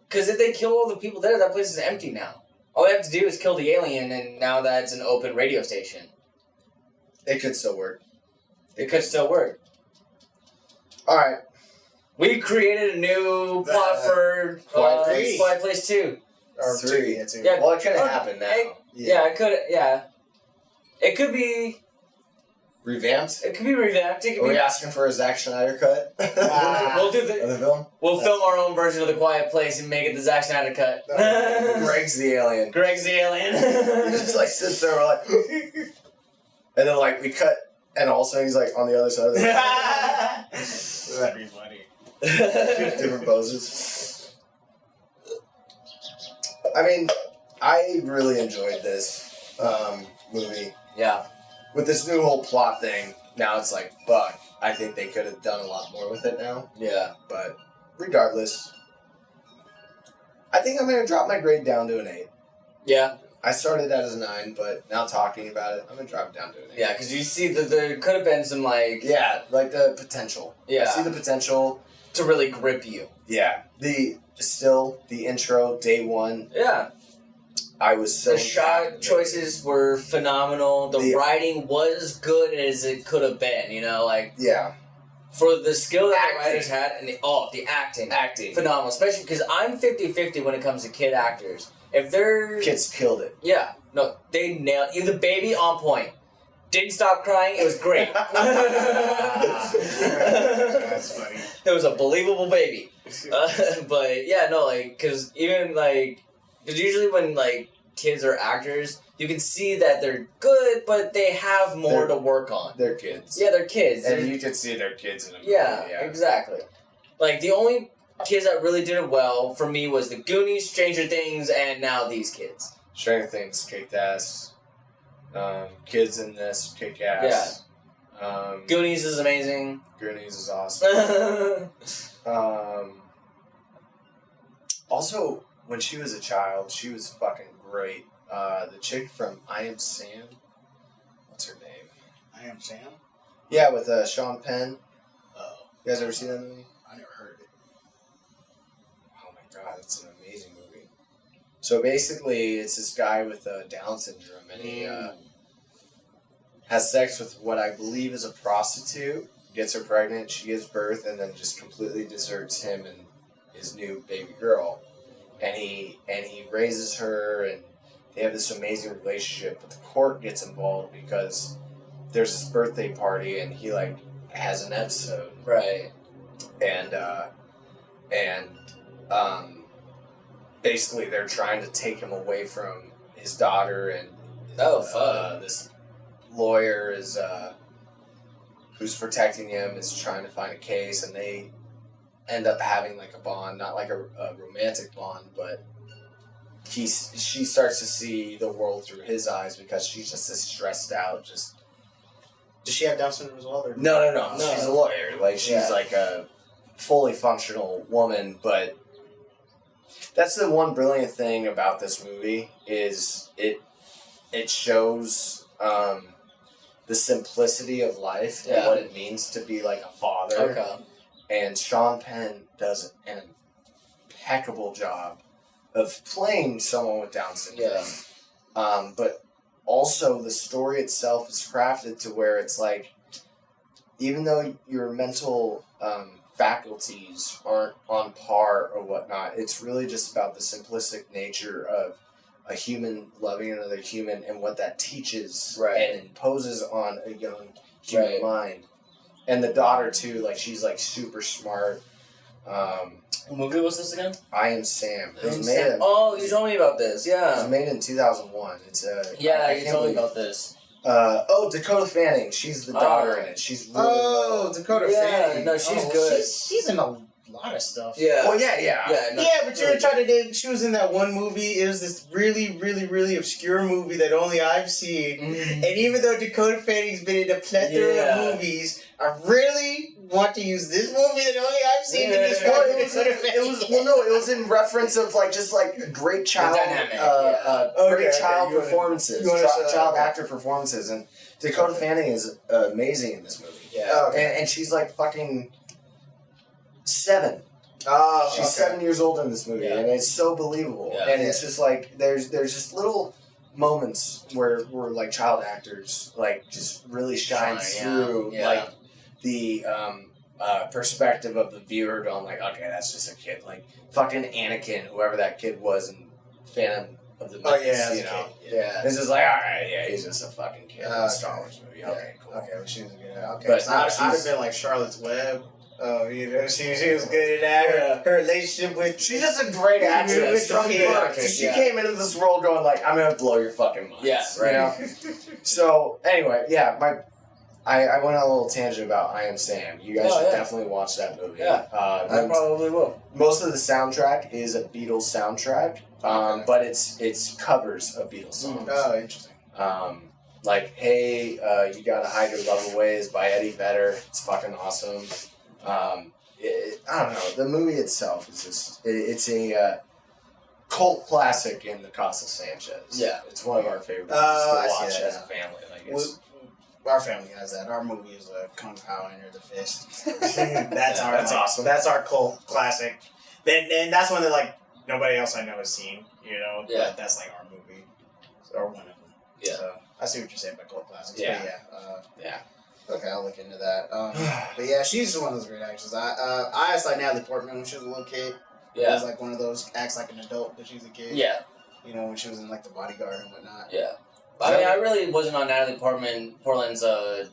Because if they kill all the people there, that place is empty now. All they have to do is kill the alien, and now that's an open radio station. It could still work. It could still work. All right. We created a new plot for Quiet Place 2. Or 3. Yeah. Well, it could happen now. It could. Yeah. It could be revamped. It could be revamped. It could Are be. we asking for a Zack Schneider cut? We'll do of the film. We'll film our own version of the Quiet Place and make it the Zack Snyder cut. Greg's the alien. Greg's the alien. He just like sits there, we're like, and then like we cut, and also he's like on the other side of the. That'd be funny. Different poses. I mean, I really enjoyed this movie. Yeah. With this new whole plot thing, now it's like, fuck. I think they could have done a lot more with it now. Yeah. But regardless, I think I'm going to drop my grade down to an 8. Yeah. I started that as a 9, but now talking about it, I'm going to drop it down to an 8. Yeah, because you see that there could have been some like... Yeah, like the potential. Yeah. I see the potential. To really grip you. Yeah. The intro, day 1. Yeah. I was so... The shot choices were phenomenal. The writing was good as it could have been, you know, like... Yeah. For the skill that the writers had, and the acting. Acting. Phenomenal. Especially because I'm 50-50 when it comes to kid actors. If they're... Kids killed it. Yeah. No, they nailed... Even the baby, on point. Didn't stop crying. It was great. That's funny. It was a believable baby. But, yeah, no, like, because even, like... Because usually when, like, kids are actors, you can see that they're good, but they have more to work on. They're kids. Yeah, they're kids. And you can see they're kids in a movie. Yeah, exactly. Like, the only kids that really did it well for me was the Goonies, Stranger Things, and now these kids. Stranger Things kicked ass. Kids in this kick ass. Yeah. Goonies is amazing. Goonies is awesome. Also, when she was a child, she was fucking great. The chick from I Am Sam. What's her name? I Am Sam? Yeah, with Sean Penn. Oh. You guys ever seen that movie? I never heard of it. Oh my god, it's an amazing movie. So basically, it's this guy with Down syndrome, and he has sex with what I believe is a prostitute, gets her pregnant, she gives birth, and then just completely deserts him and his new baby girl. And he raises her, and they have this amazing relationship, but the court gets involved because there's this birthday party, and he, like, has an episode. Right. And basically they're trying to take him away from his daughter, and this lawyer is who's protecting him is trying to find a case, and they end up having like a bond, not like a romantic bond, but she starts to see the world through his eyes because she's just this stressed out. Just does she have Down syndrome as well? Or? No. She's a lawyer. Like she's like a fully functional woman, but that's the one brilliant thing about this movie is it shows the simplicity of life and what it means to be like a father. Okay. And Sean Penn does an impeccable job of playing someone with Down syndrome. Yeah. But also the story itself is crafted to where it's like, even though your mental faculties aren't on par or whatnot, it's really just about the simplistic nature a human loving another human and what that teaches Right. and imposes on a young human Right. mind. And the daughter too, like she's like super smart. What movie was this again? I Am Sam. It was Sam. made in, Oh, you told me about this. it was Yeah. made in 2001. It's Yeah, I you can't told me believe- about this. Dakota Fanning. She's the daughter in it. She's really well. Dakota Yeah, Fanning. no, she's good. She's in a lot of stuff. Yeah. Well, yeah. No, Yeah, but you were trying to name. She was in that one movie. It was this really, really, really obscure movie that only I've seen. Mhm. And even though Dakota Fanning's been in a plethora Yeah. of movies, I really want to use this movie that only I've seen to Yeah. describe Well, it Dakota was Fanning. it was in reference of like just like great child, dynamic, Okay, great child you wanna- performances, you wanna say child that? actor performances, and Dakota Fanning is amazing in this movie. Yeah. Oh, okay. And she's like fucking 7. Oh, She's 7 years old in this movie, Yeah. and it's so believable. Yeah. And it's just like there's just little moments where like child actors like just really shine through Yeah. like the perspective of the viewer going like, okay, that's just a kid. Like fucking Anakin, whoever that kid was in Phantom of the Menace, Oh, yeah, you that's know. a kid, Yeah. This is like, all right, yeah, he's just a fucking kid in a Okay. Star Wars movie. Okay, cool. Okay, well, she was good. Okay, But so no, I'd have she's- been like Charlotte's Web. Oh, you know, she was good at that. Yeah. Her relationship with She's just a great actress With the from kid. birth. She Yeah. came into this role going like, I'm gonna blow your fucking mind. Yeah, right. You know? So anyway, yeah, I went on a little tangent about I Am Sam. You guys Oh, should yeah. definitely watch that movie. Yeah. I probably will. Most of the soundtrack is a Beatles soundtrack, Okay. but it's covers of Beatles songs. Oh, interesting. Like, hey, you gotta hide your love away is by Eddie Vedder. It's fucking awesome. I don't know. The movie itself is just it's a cult classic in the Casa Sanchez. Yeah. It's one of our favorite movies I to see watch that, as a family. Like it's, Our family has that. Our movie is Kung Pao Enter the Fist. That's our. That's awesome. That's our cult classic. Then that's one that like nobody else I know has seen. You know. Yeah. But that's like our movie, or one of them. Yeah. So I see what you're saying about cult classics. Yeah. But yeah. Okay, I'll look into that. But yeah, she's one of those great actors. I always like Natalie Portman when she was a little kid. It was Yeah. like one of those acts like an adult, but she's a kid. Yeah. You know, when she was in like The Bodyguard and whatnot. Yeah. I mean, I really wasn't on Natalie Portland's. Or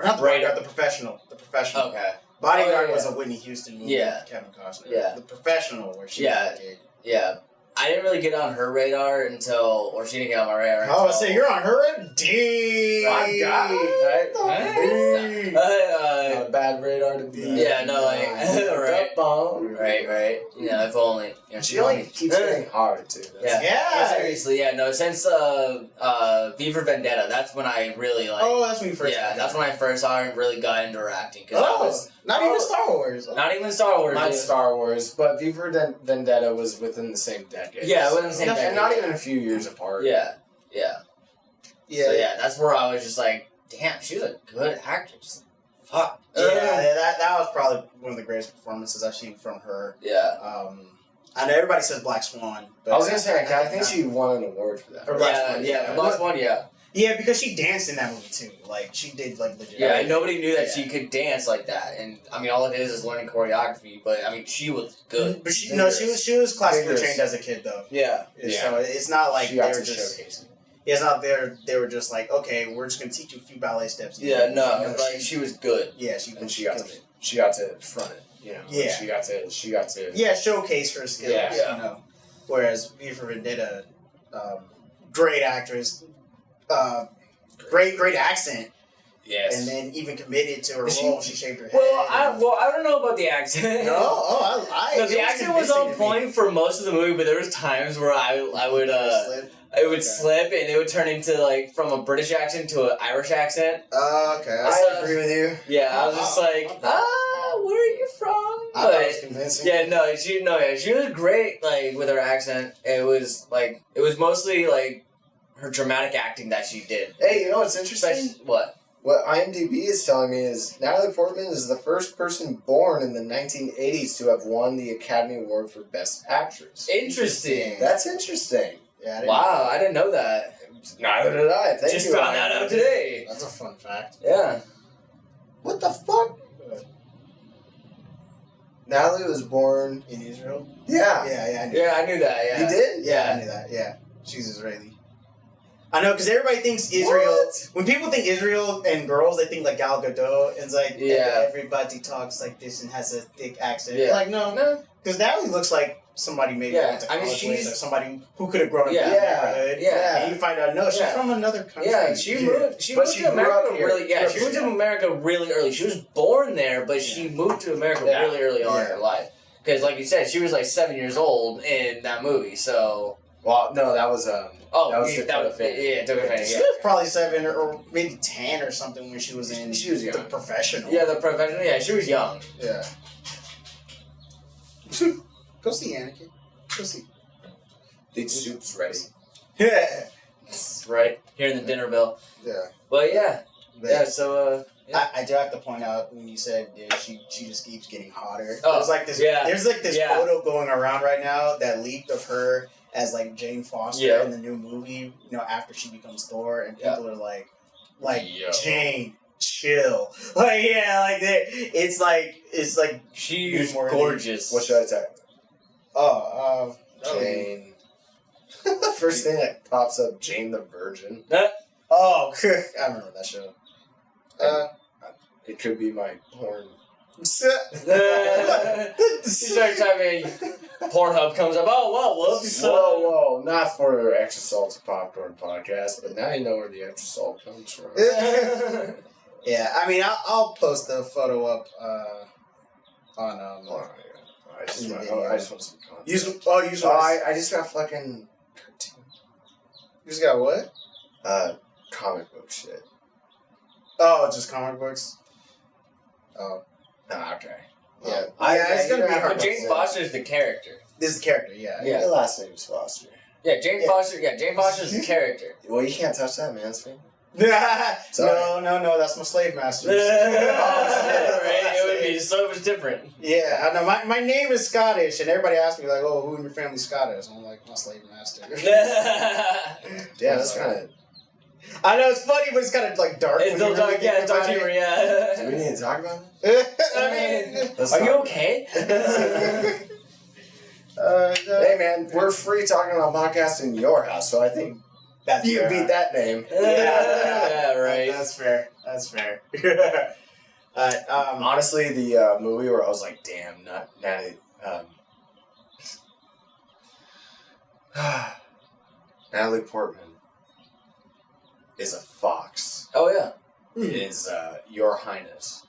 not The Bodyguard, The Professional. The Professional. Okay. Bodyguard Oh, yeah. was a Whitney Houston movie Yeah. with Kevin Costner. Yeah. The Professional, where she Yeah. was a kid. Yeah. I didn't really get on her radar until, or she didn't get on my radar until. Oh, I say you're on her end? Dang. My God. Right? Not a bad radar to be. Yeah, no, like, right. Right. Right. You know, if only. You know, She only keeps getting hard too. Yeah. Yeah. No, seriously, yeah, no, since V for Vendetta, that's when I really like. Oh, that's when you first. yeah, that's when I first saw her and really got into her acting. Cause that Oh, was not even Star Wars. not even Star Wars. Not dude. Star Wars, but V for Vendetta was within the same decade. Yeah, within the same and decade. not even a few years apart. Yeah. Yeah. So yeah, that's where I was just like, damn, she's a good actress. Fuck. Yeah, that was probably one of the greatest performances I've seen from her. Yeah. I know everybody says Black Swan, but I was gonna say, I think she won an award for that. For Black Yeah, Swan, yeah, the last one, yeah. Yeah, because she danced in that movie too. Like she did, like legit. Yeah, and nobody knew that Yeah. she could dance like that. And I mean, all it is learning choreography. But I mean, she was good. But she was classically Vigorous. trained as a kid though. Yeah. So it's not like she they got were to just. showcase it. It's not there. They were just like, okay, we're just gonna teach you a few ballet steps. Yeah. You No, know, like she was good. Yeah, she And she got to front it. You know. Yeah. She got to. Yeah, showcase her skills. Yeah. Yeah. You know, whereas V for Vendetta, great actress, great accent, Yes. and then even committed to her She- role. She shaved her head. Well, I don't know about the accent. No, I No, it the was accent was convincing on to me. point for most of the movie, but there was times where I would it would Okay. slip and it would turn into like from a British accent to an Irish accent. Okay. I agree with you. Yeah, I was just like, where are you from? I thought it But was convincing. yeah, she was great. Like with her accent, it was mostly like her dramatic acting that she did. Hey, you know what's interesting? Especially, what? What IMDb is telling me is Natalie Portman is the first person born in the 1980s to have won the Academy Award for Best Actress. Interesting. That's interesting. Yeah. I didn't- Wow, I didn't know that. Neither did I. Thank Just you. found that out today. That's a fun fact. Yeah. What the fuck? Natalie was born. In Israel. Yeah. Yeah, I knew. Yeah, I knew that. Yeah. You did? Yeah, I knew that. Yeah. She's Israeli. I know, because everybody thinks Israel. What? When people think Israel and girls, they think like Gal Gadot. And it's like, Yeah. everybody talks like this and has a thick accent. Yeah. Like, no. Because Natalie looks like somebody maybe Yeah, went to I mean, college with, she's- or somebody who could have grown up Yeah. in that neighborhood. Yeah. And you find out, no, she's Yeah. from another country. Yeah, she moved. She But moved she to grew up America here. really. Yeah, she moved to Yeah. America really early. She was born there, but she moved to America Yeah. really early on in Yeah. her life. Because, like you said, she was like 7 years old in that movie. So, Well, no, that was that was Dakota Fanning. Yeah, Dakota Fanning. She Yeah. was probably 7 or maybe 10 or something when she was in She was The young. Professional. Yeah, the professional. Yeah, she was young. Yeah. Go see Anakin. Go see. the soup's ready. Yeah. Right hearing the dinner bell. Yeah. But yeah. So yeah. I do have to point out when you said she just keeps getting hotter. Oh, there's like this yeah. there's like this Yeah. photo going around right now that leaked of her as like Jane Foster Yeah. in the new movie, after she becomes Thor, and Yeah. people are like Yo. Jane, chill. It's like She's more gorgeous. What should I type? Jane. Jane. The first thing that pops up, Jane the Virgin. Oh, I remember that show. It could be my porn. You start typing, Pornhub comes up. Oh, well, whoops. Whoa, not for Extra Salty Popcorn Podcast, but now you know where the extra salt comes from. Yeah, I mean, I'll post the photo up on I just In the want video. some content. I just got fucking cartoon. You just got what? Comic book shit. Oh, just comic books. Oh, Okay. yeah. It's gonna be hard. But Jane Foster's the character. This is the character, yeah. Yeah. Your last name is Foster. Yeah, Jane Yeah. Foster. Yeah, Jane Foster's the character. Well, you can't touch that man's finger. No, that's my slave master. Oh shit! Right? It would be so much different. Yeah, I know. My name is Scottish, and everybody asks me like, "Oh, who in your family's Scottish?" And I'm like, "My slave master." Yeah, that's kind of. I know it's funny, but it's kind of like dark. It's when still you dark. really Yeah, think it's dark about humor. it. Do we Yeah. need to talk about this? I mean, Let's Are you talk. okay? Hey man, we're free talking about podcasts in your house, so I think that's you fair. beat that name. Yeah, right. That's fair. That's fair. Honestly, the movie where I was like, damn, Natalie Portman is a fox. Oh yeah. Is Your Highness.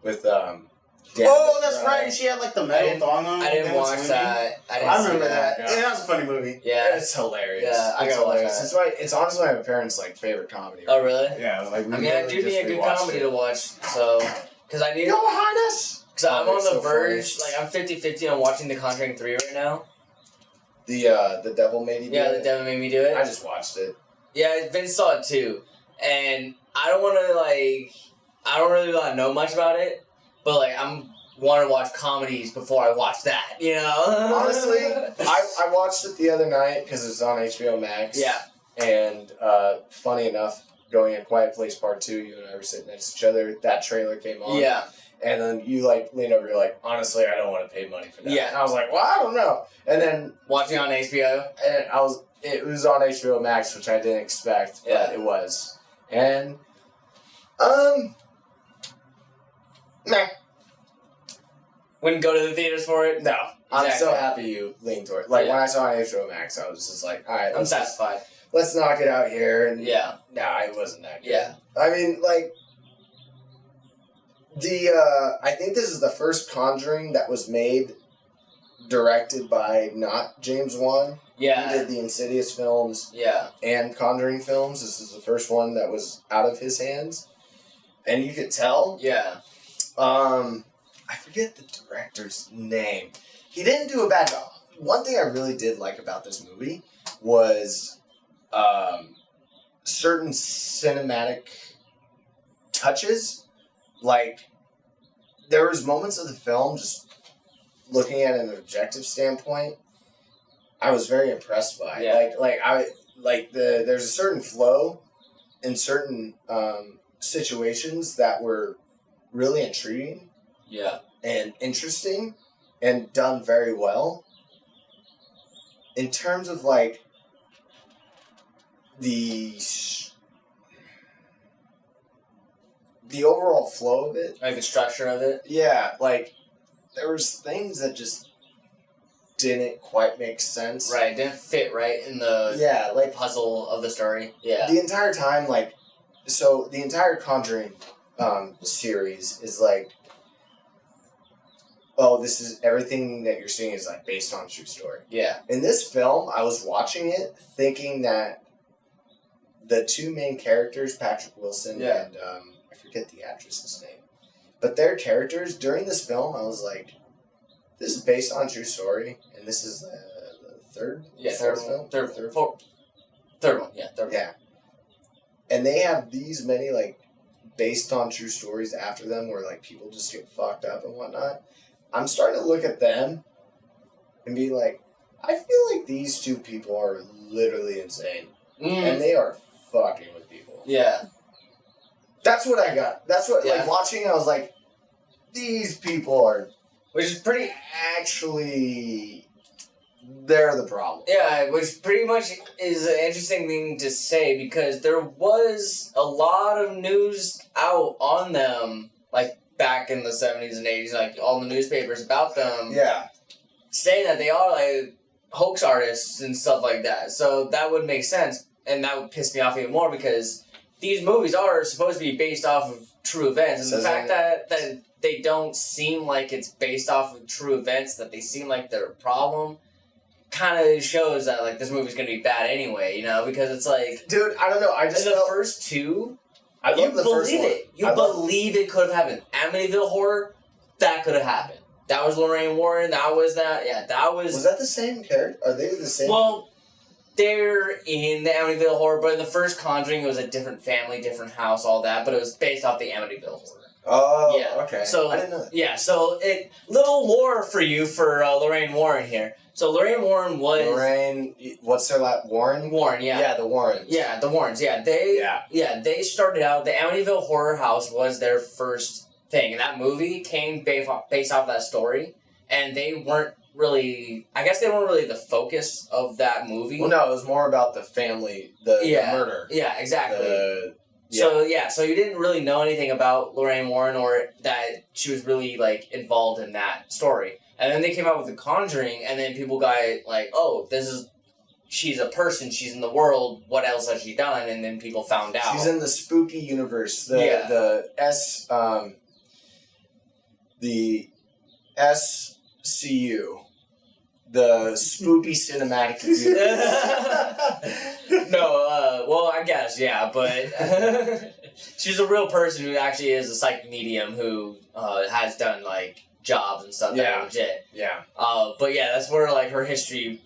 With Oh, that's right. And she had like the metal thong on. I didn't watch that. I remember that. Yeah. Yeah, that was a funny movie. Yeah. It's hilarious. Yeah, I It's gotta watch hilarious. that. It's honestly my parents' favorite comedy. Oh really? Yeah, like we I mean, I do need a good comedy to watch. So, because I need. Your Highness. Because I'm on It's the so verge. funny. Like I'm 50-50 on watching The Conjuring 3 right now. The Devil Made You Do Yeah, It. the devil made me do it. I just watched it. Yeah, Vince saw it too, and I don't want to I don't really know much about it, but I'm want to watch comedies before I watch that. You know. Honestly, I watched it the other night because it's on HBO Max. Yeah. And funny enough, going in Quiet Place Part 2, you and I were sitting next to each other. That trailer came on. Yeah. And then you lean over, you're like, honestly, I don't want to pay money for that. Yeah. And I was like, well, I don't know. And then Watching on HBO. and it was on HBO Max, which I didn't expect, but Yeah. it was. And nah. Wouldn't go to the theaters for it. No. I'm Exactly. so happy you leaned toward it. When Yeah. I saw it on HBO Max, I was just like, all right, I'm satisfied. let's knock it out here. And Yeah. nah, it wasn't that good. Yeah. I mean, I think this is the first Conjuring that was made, directed by not James Wan. He Yeah. did the Insidious films Yeah. and Conjuring films. This is the first one that was out of his hands. And you could tell. Yeah. I forget the director's name. He didn't do a bad job. One thing I really did like about this movie was certain cinematic touches. There was moments of the film, just looking at an objective standpoint, I was very impressed by. Yeah. There's a certain flow in certain situations that were really intriguing Yeah. and interesting and done very well. in terms of like the overall flow of it, Like the structure of it. yeah, like there was things that just didn't quite make sense. Right, didn't fit right in the Yeah, like puzzle of the story. Yeah. the entire time, like, so the entire Conjuring series is like, oh, this is everything that you're seeing is like based on a true story. Yeah. In this film, I was watching it thinking that the two main characters, Patrick Wilson Yeah. and I forget the actress's name, but their characters during this film, I was like, this is based on a true story, and this is the third, fourth film, Third one. Yeah, third one. yeah. And they have these many like based on true stories after them, where like people just get fucked up and whatnot. I'm starting to look at them and be like, I feel like these two people are literally insane, and they are fucking with people. Yeah. That's what I got. That's what Yeah. like watching. I was like, these people are Which is pretty. actually they're the problem. Yeah, which pretty much is an interesting thing to say because there was a lot of news out on them, like back in the 70s and 80s, like all the newspapers about them, Yeah. saying that they are like hoax artists and stuff like that. So that would make sense, and that would piss me off even more because these movies are supposed to be based off of true events, and So the fact that they don't seem like it's based off of true events, that they seem like they're a problem, kind of shows that like this movie's gonna be bad anyway, you know, because it's like, Dude, I don't know. I just in the felt, first two, I you love the first believe one. it. You I love- believe it could have happened. Amityville Horror, that could have happened. That was Lorraine Warren. That was that. Yeah, that was. Was that the same character? Are they the same? Well, they're in the Amityville Horror, but in the first Conjuring, it was a different family, different house, all that. But it was based off the Amityville Horror. Oh, Yeah. okay. So I didn't know that. Yeah, so little lore for you for Lorraine Warren here. So Lorraine Warren was Lorraine, what's their last Warren? Warren, yeah. Yeah, the Warrens. Yeah, the Warrens. Yeah, they started out. The Amityville Horror House was their first thing, and that movie came based off that story. And they weren't really. I guess they weren't really the focus of that movie. Well, no, it was more about the family, the murder. Yeah, exactly. Yeah. So you didn't really know anything about Lorraine Warren or that she was really like involved in that story. And then they came out with The Conjuring, and then people got like, oh, she's a person, she's in the world, what else has she done? And then people found out. She's in the spooky universe. The SCU. The spooky cinematic universe. No, well, I guess, yeah, but she's a real person who actually is a psychic medium who has done, like, jobs and stuff that are legit. Yeah. But yeah, that's where, like, her history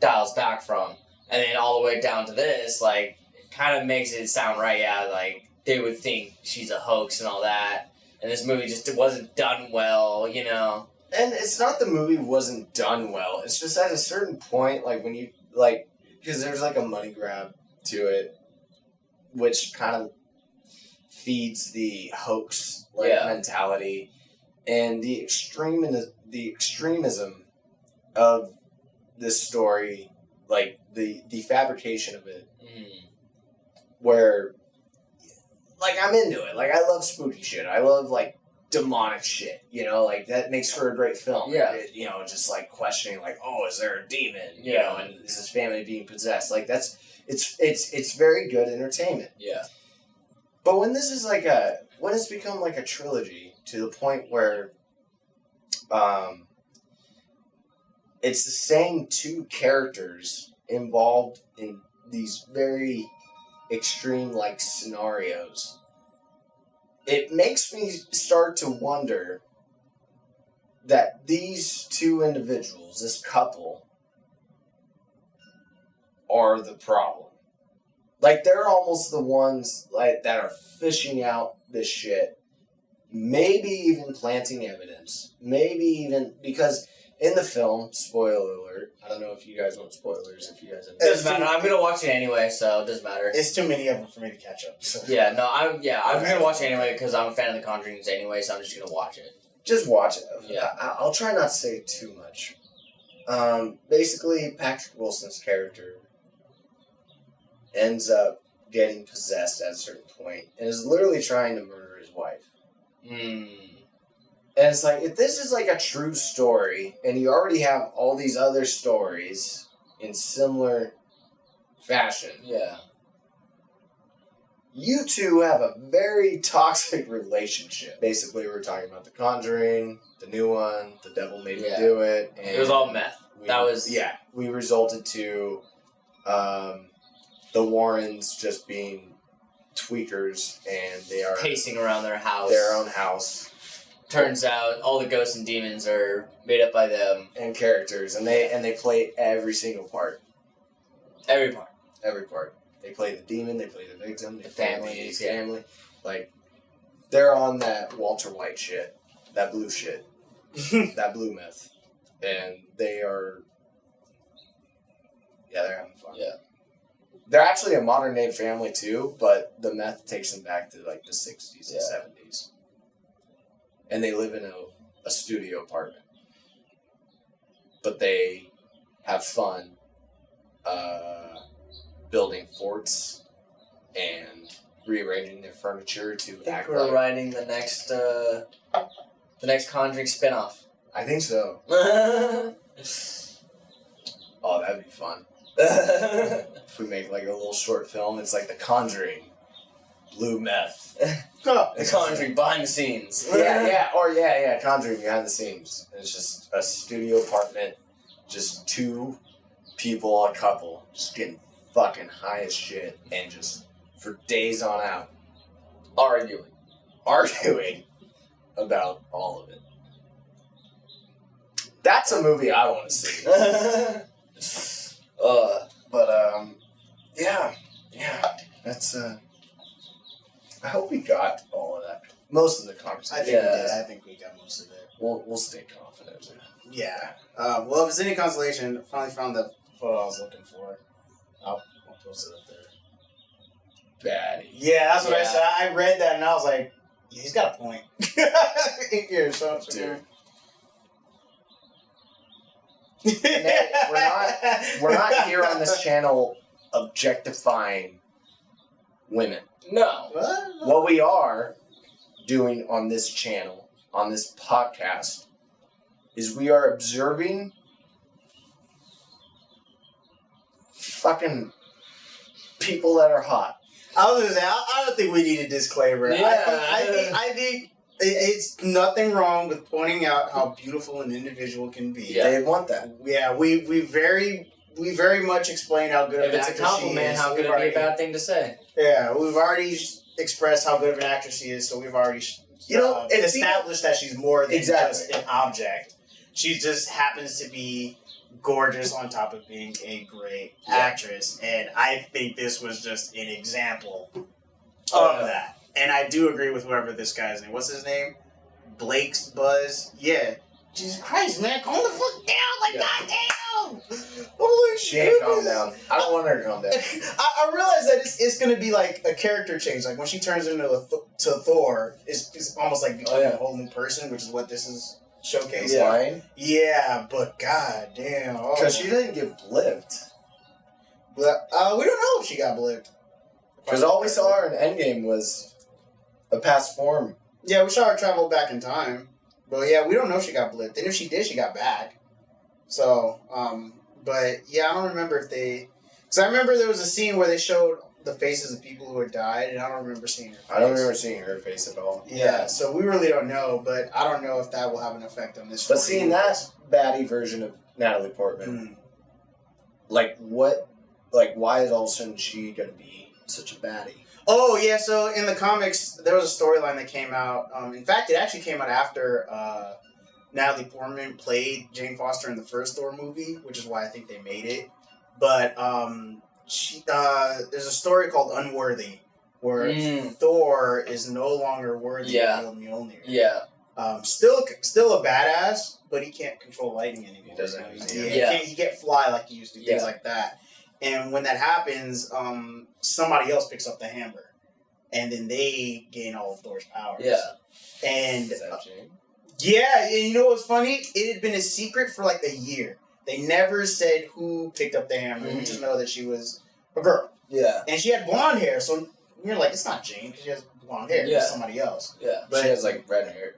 dials back from. And then all the way down to this, like, it kind of makes it sound right, yeah, like, they would think she's a hoax and all that. And this movie just wasn't done well, you know? And it's not the movie wasn't done well. It's just at a certain point, like, when you, like, because there's, like, a money grab to it, which kind of feeds the hoax, like, mentality. And the extremism of this story, like, the fabrication of it, where, like, I'm into it. Like, I love spooky shit. I love, like, demonic shit, you know, like, that makes for a great film. Yeah. You know, just, like, questioning, like, oh, is there a demon? You Yeah. know, and is this family being possessed? Like, it's very good entertainment. Yeah. But when this is, like, when it's become, like, a trilogy, to the point where, it's the same two characters involved in these very extreme, like, scenarios, it makes me start to wonder that these two individuals, this couple, are the problem. Like, they're almost the ones, like, that are fishing out this shit. Maybe even planting evidence. Maybe even, because in the film, spoiler alert, I don't know if you guys want spoilers, if you guys have... Doesn't matter. I'm gonna watch it anyway, so it doesn't matter. It's too many of them for me to catch up. So. Yeah, no, I'm gonna watch it anyway because I'm a fan of The Conjurings anyway, so I'm just gonna watch it. Just watch it. Yeah. I'll try not to say too much. Basically, Patrick Wilson's character ends up getting possessed at a certain point and is literally trying to murder his wife. And it's like, if this is like a true story, and you already have all these other stories in similar fashion, you two have a very toxic relationship. Basically, we're talking about The Conjuring, the new one, The Devil Made Me Do It. And it was all meth. we resulted to the Warrens just being tweakers, and they are pacing around their own house. Turns out all the ghosts and demons are made up by them and characters, and they play every single part. Every part. They play the demon, they play the victim, they the play the family. Like, they're on that Walter White shit, that blue shit, that blue myth, and they are. Yeah, they're having fun. Yeah. They're actually a modern day family too, but the meth takes them back to like the 60s and 70s. And they live in a studio apartment. But they have fun building forts and rearranging their furniture to act like... we're writing the next Conjuring spinoff. I think so. Oh, that'd be fun. If we make like a little short film, it's like The Conjuring, blue meth. The Conjuring behind the scenes. Conjuring behind the scenes. It's just a studio apartment, just two people, a couple, just getting fucking high as shit, and just for days on out, arguing about all of it. That's a movie I want to see. That's I hope we got all of that. Most of the conversation. I think we did. I think we got most of it. We'll stay confident. Yeah. Well, if it's any consolation, I finally found the photo I was looking for. I'll post it up there. Baddie. Yeah, that's what I said. I read that and I was like, yeah, he's got a point. Here, so dude. We're not here on this channel objectifying women. No. What we are doing on this channel, on this podcast, is we are observing fucking people that are hot. I was gonna say, I don't think we need a disclaimer. Yeah. I think it's nothing wrong with pointing out how beautiful an individual can be. Yeah. They want that. Yeah, we very much explain how good of an actress she is. If it's a compliment, how could it be a bad thing to say? Yeah, we've already expressed how good of an actress she is, so we've already established that she's more than just an object. She just happens to be gorgeous on top of being a great actress, and I think this was just an example of that. And I do agree with whoever this guy's name. What's his name? Blake's Buzz? Yeah. Jesus Christ, man, calm the fuck down! Like, goddamn! Holy shit! She ain't calm down. I don't want her to calm down. I realize that it's going to be like a character change. Like when she turns into to Thor, it's almost like becoming a whole new person, which is what this is showcasing. Yeah. Yeah, but goddamn. Because she didn't get blipped. But we don't know if she got blipped. Because all we saw her in Endgame was a past form. Yeah, we saw her travel back in time. But yeah, we don't know if she got blipped. And if she did, she got back. So, but yeah, I don't remember if they... Because I remember there was a scene where they showed the faces of people who had died, and I don't remember seeing her face. I don't remember seeing her face at all. Yeah, so we really don't know, but I don't know if that will have an effect on this story. But seeing that baddie version of Natalie Portman, why is all of a sudden she going to be such a baddie? Oh, yeah, so in the comics, there was a storyline that came out. In fact, it actually came out after Natalie Portman played Jane Foster in the first Thor movie, which is why I think they made it. But there's a story called Unworthy, where Thor is no longer worthy of Mjolnir. Yeah. Still a badass, but he can't control lightning anymore. He doesn't. He can't fly like he used to, things like that. And when that happens, somebody else picks up the hammer, and then they gain all of Thor's powers. Yeah. And is that Jane? yeah, and you know what's funny? It had been a secret for like a year. They never said who picked up the hammer. We just know that she was a girl. Yeah. And she had blonde hair, so you're like, it's not Jane because she has blonde hair. Yeah. It's somebody else. Yeah. But she has like red hair.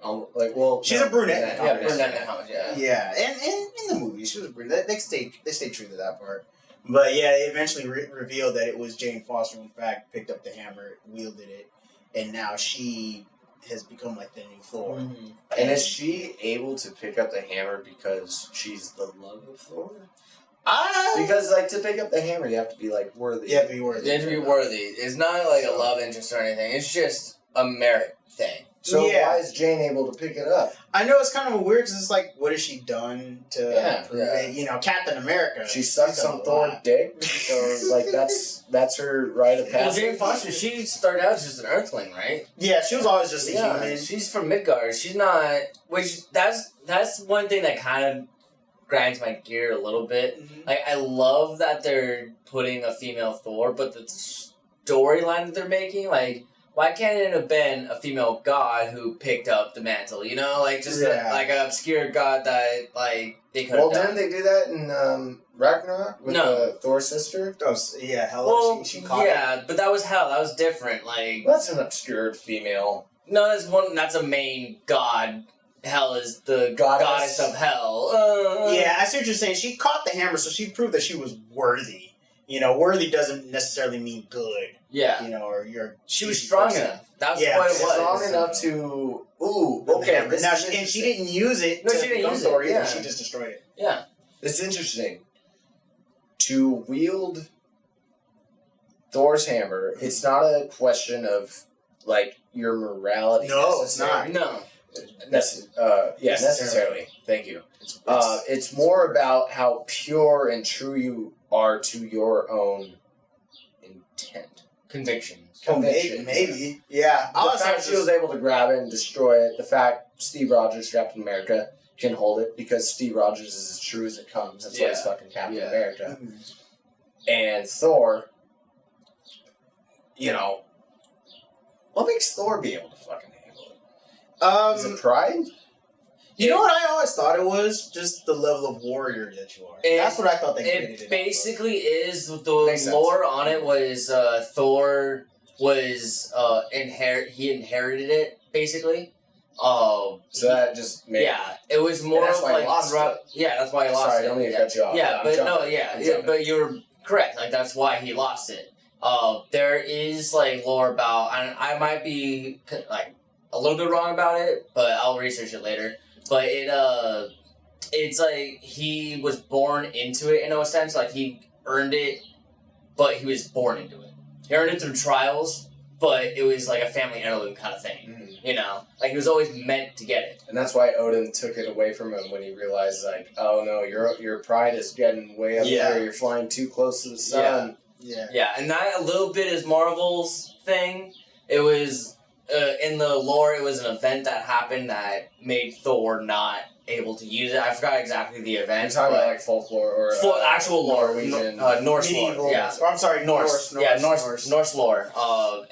She's a brunette. Yeah, brunette in the comics, yeah. Yeah, and in the movie, she was a brunette. They stayed true to that part. But yeah, they eventually revealed that it was Jane Foster who, in fact, picked up the hammer, wielded it, and now she has become like the new Thor. Mm-hmm. And is she able to pick up the hammer because she's the love of Thor? Because, like, to pick up the hammer, you have to be, like, worthy. You have to be worthy. You have to be worthy. It's not like a love interest or anything. It's just a merit thing. So why is Jane able to pick it up? I know it's kind of weird because it's like, what has she done to prove it? You know, Captain America. She sucked some Thor dick, so like that's her rite of Well, passage. Jane Foster, she started out as just an Earthling, right? Yeah, she was always just a human. She's from Midgard. She's not. Which that's one thing that kind of grinds my gear a little bit. Mm-hmm. Like, I love that they're putting a female Thor, but the storyline that they're making, like, why can't it have been a female god who picked up the mantle? You know, like just like an obscure god that like they could. Well, didn't they do that in Ragnarok with Thor's sister? Oh, yeah, Hela. Well, she caught it. but that was Hel. That was different. Like That's an obscure female. no, that's one. That's a main god. Hel is the goddess of hell. Yeah, I see what you're saying. She caught the hammer, so she proved that she was worthy. You know, worthy doesn't necessarily mean good. Yeah. You know, or you're. She was strong enough. That's what it was. Strong enough to. Ooh, okay. Now, she didn't use it. No, she didn't use it. Thor either. Yeah. She just destroyed it. Yeah. It's interesting. To wield Thor's hammer, it's not a question of like your morality. No, it's not. No. Necessarily. Thank you. It's more about how pure and true you are to your own intent. Convictions. Maybe. Yeah. The fact she was able to grab it and destroy it, the fact Steve Rogers, Captain America, can hold it because Steve Rogers is as true as it comes. That's why he's fucking Captain America. Mm-hmm. And Thor, you know, what makes Thor be able to fucking handle it? Is it pride? You know what I always thought it was? Just the level of warrior that you are. That's what I thought they created. It basically is. The lore on it was Thor was he inherited it basically. So that just made it was more that's of why like he lost it. Yeah, that's why he lost it. Sorry, I don't mean to cut you off. Yeah, but you're correct. Like that's why he lost it. There is like lore about, and I might be like a little bit wrong about it, but I'll research it later. But it's like he was born into it in a sense. Like he earned it, but he was born into it. He earned it through trials, but it was like a family heirloom kind of thing. Mm-hmm. You know, like he was always meant to get it. And that's why Odin took it away from him when he realized, like, oh no, your pride is getting way up there. You're flying too close to the sun. Yeah, and that a little bit is Marvel's thing. It was. In the lore, it was an event that happened that made Thor not able to use it. I forgot exactly the event. You're talking about like folklore or actual lore, Norse medieval lore. Yeah, or I'm sorry, Norse. Norse lore.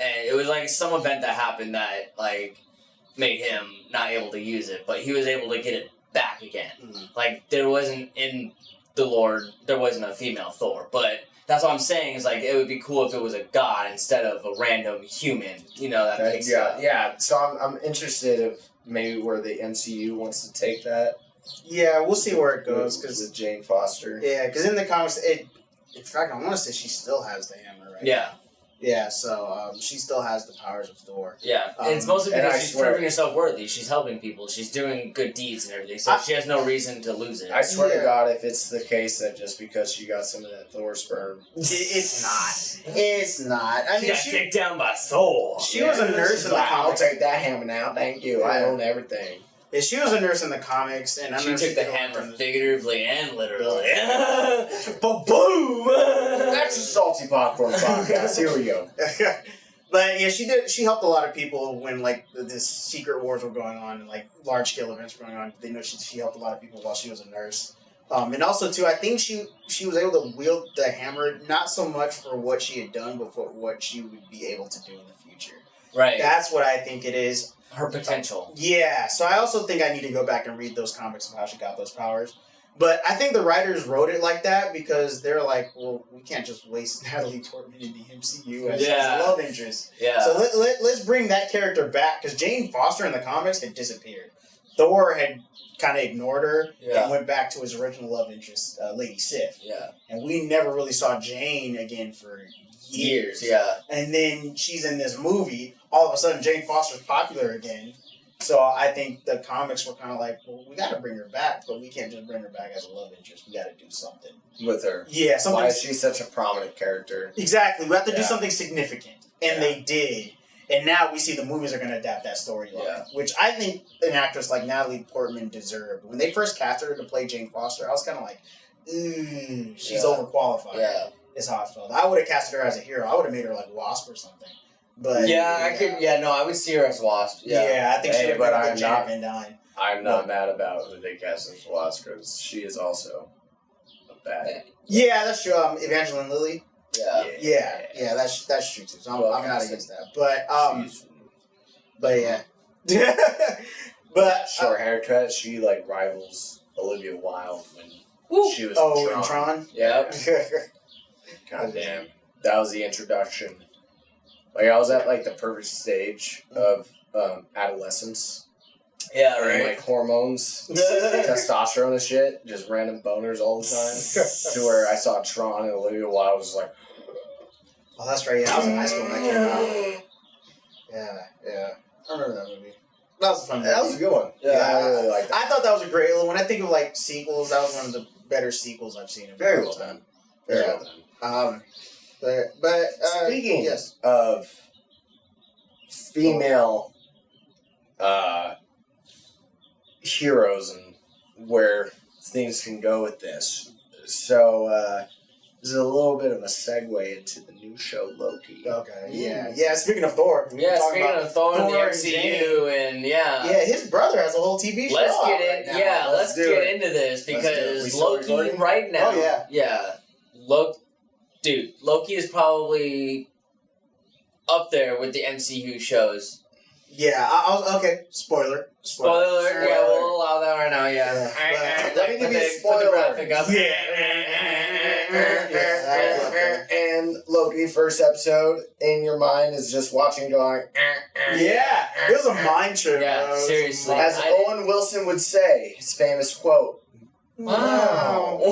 And it was like some event that happened that like made him not able to use it, but he was able to get it back again. Mm-hmm. Like there wasn't in the lore, there wasn't a female Thor, but. That's what I'm saying. Is like it would be cool if it was a god instead of a random human. You know that makes yeah. So I'm interested if maybe where the MCU wants to take that. Yeah, we'll see where it goes because with Jane Foster. Yeah, because in the comics, in fact, I want to say she still has the hammer, right? Yeah. Yeah, so she still has the powers of Thor. Yeah, it's mostly because she's proving herself worthy. She's helping people. She's doing good deeds and everything, so she has no reason to lose it. I swear to God, if it's the case that just because she got some of that Thor sperm... It's not. It's not. I mean, she got kicked down by Thor. She was a nurse in the comics. I'll take that hammer now, thank you. I own everything. Yeah, she was a nurse in the comics, and she took the hammer figuratively and literally. Boom! That's a salty popcorn podcast. Here we go. But yeah, she did. She helped a lot of people when like this secret wars were going on and like large scale events were going on. They know she helped a lot of people while she was a nurse. And also too, I think she was able to wield the hammer not so much for what she had done, but for what she would be able to do in the future. Right. That's what I think it is. Her potential. Yeah. So I also think I need to go back and read those comics of how she got those powers. But I think the writers wrote it like that because they're like, well, we can't just waste Natalie Portman in the MCU as a love interest. Yeah. So let's bring that character back because Jane Foster in the comics had disappeared. Thor had kind of ignored her and went back to his original love interest, Lady Sif. Yeah. And we never really saw Jane again for years. Yeah. And then she's in this movie. All of a sudden, Jane Foster's popular again. So I think the comics were kind of like, well, we got to bring her back, but we can't just bring her back as a love interest. We got to do something with her. Yeah, something. Why is she such a prominent character? Exactly. We have to do something significant, and they did. And now we see the movies are going to adapt that storyline, which I think an actress like Natalie Portman deserved. When they first cast her to play Jane Foster, I was kind of like, she's overqualified. Yeah. Is how I felt. I would have casted her as a hero. I would have made her like Wasp or something. But I could. Yeah, no, I would see her as Wasp. Yeah, I think she would but have I'm been not. Van Dyne. I'm not mad about who they cast as Wasp because she is also a bad. Yeah, that's true. Evangeline Lilly. Yeah. Yeah. That's true too. So I'm not against that. But yeah. But short haircut. She like rivals Olivia Wilde when she was in Tron. Yep. God damn. That was the introduction. Like, I was at, like, the perfect stage of adolescence. Yeah, and, right. like, hormones, testosterone and shit. Just random boners all the time. To where I saw Tron and Olivia Wilde was like... Oh, that's right. Yeah, I was in high school when that came out. Yeah. I remember that movie. That was a fun movie. That was a good one. Yeah, I really liked that. I thought that was a great... When I think of, like, sequels, that was one of the better sequels I've seen. Very well done. Very well done. But speaking of female heroes and where things can go with this, so this is a little bit of a segue into the new show Loki. Okay. Yeah. Speaking of Thor, speaking of Thor in the MCU, and his brother has a whole TV show. Let's get in. Let's get into this because Loki right now. Oh yeah. Dude, Loki is probably up there with the MCU shows. Yeah, okay. Spoiler. Yeah, we'll allow that right now, Let me give you a spoiler. Graphic up. And Loki, first episode, in your mind is just watching going... Yeah, it was a mind trip. Yeah, bro. seriously. As Owen Wilson would say, his famous quote, wow.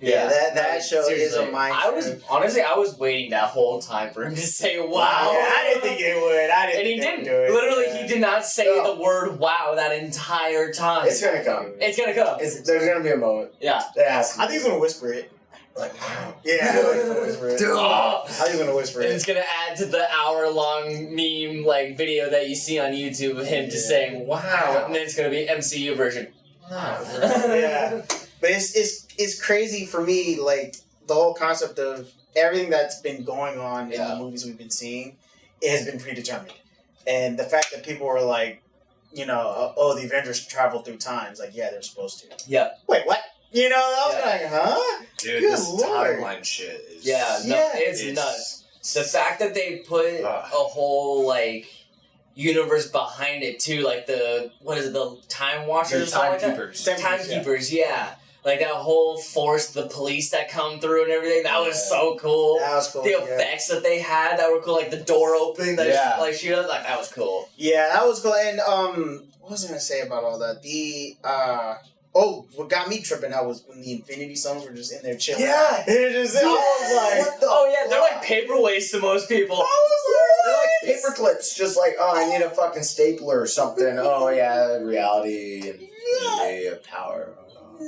Yeah, that show is a mind trip. I was waiting that whole time for him to say wow. I didn't think it would. And he didn't. Literally, he did not say the word wow that entire time. It's gonna come. It's gonna come. There's gonna be a moment. Yeah. I think he's gonna whisper it. Like, wow. Yeah, I think he's gonna whisper it. I think he's gonna whisper it. And it's gonna add to the hour-long meme video that you see on YouTube of him just saying wow, and then it's gonna be MCU version. Yeah. But it's crazy for me, like, the whole concept of everything that's been going on in the movies we've been seeing, it has been predetermined. And the fact that people were like, the Avengers travel through time, like, yeah, they're supposed to. Yeah. Wait, what? That was like, huh? Dude, Good this Lord. timeline shit is... It's nuts. The fact that they put a whole, universe behind it, too, like the Time Watchers? Timekeepers. Timekeepers, yeah. Like that whole force, the police that come through and everything, that was so cool. That was cool. The effects that they had that were cool, like the door opening, that that was cool. Yeah, that was cool. And what was I gonna say about all that? What got me tripping out was when the Infinity Stones were just in there chilling. Yeah, I was like, they're like paperweights to most people. They're like paper clips, just like, I need a fucking stapler or something. Reality and power.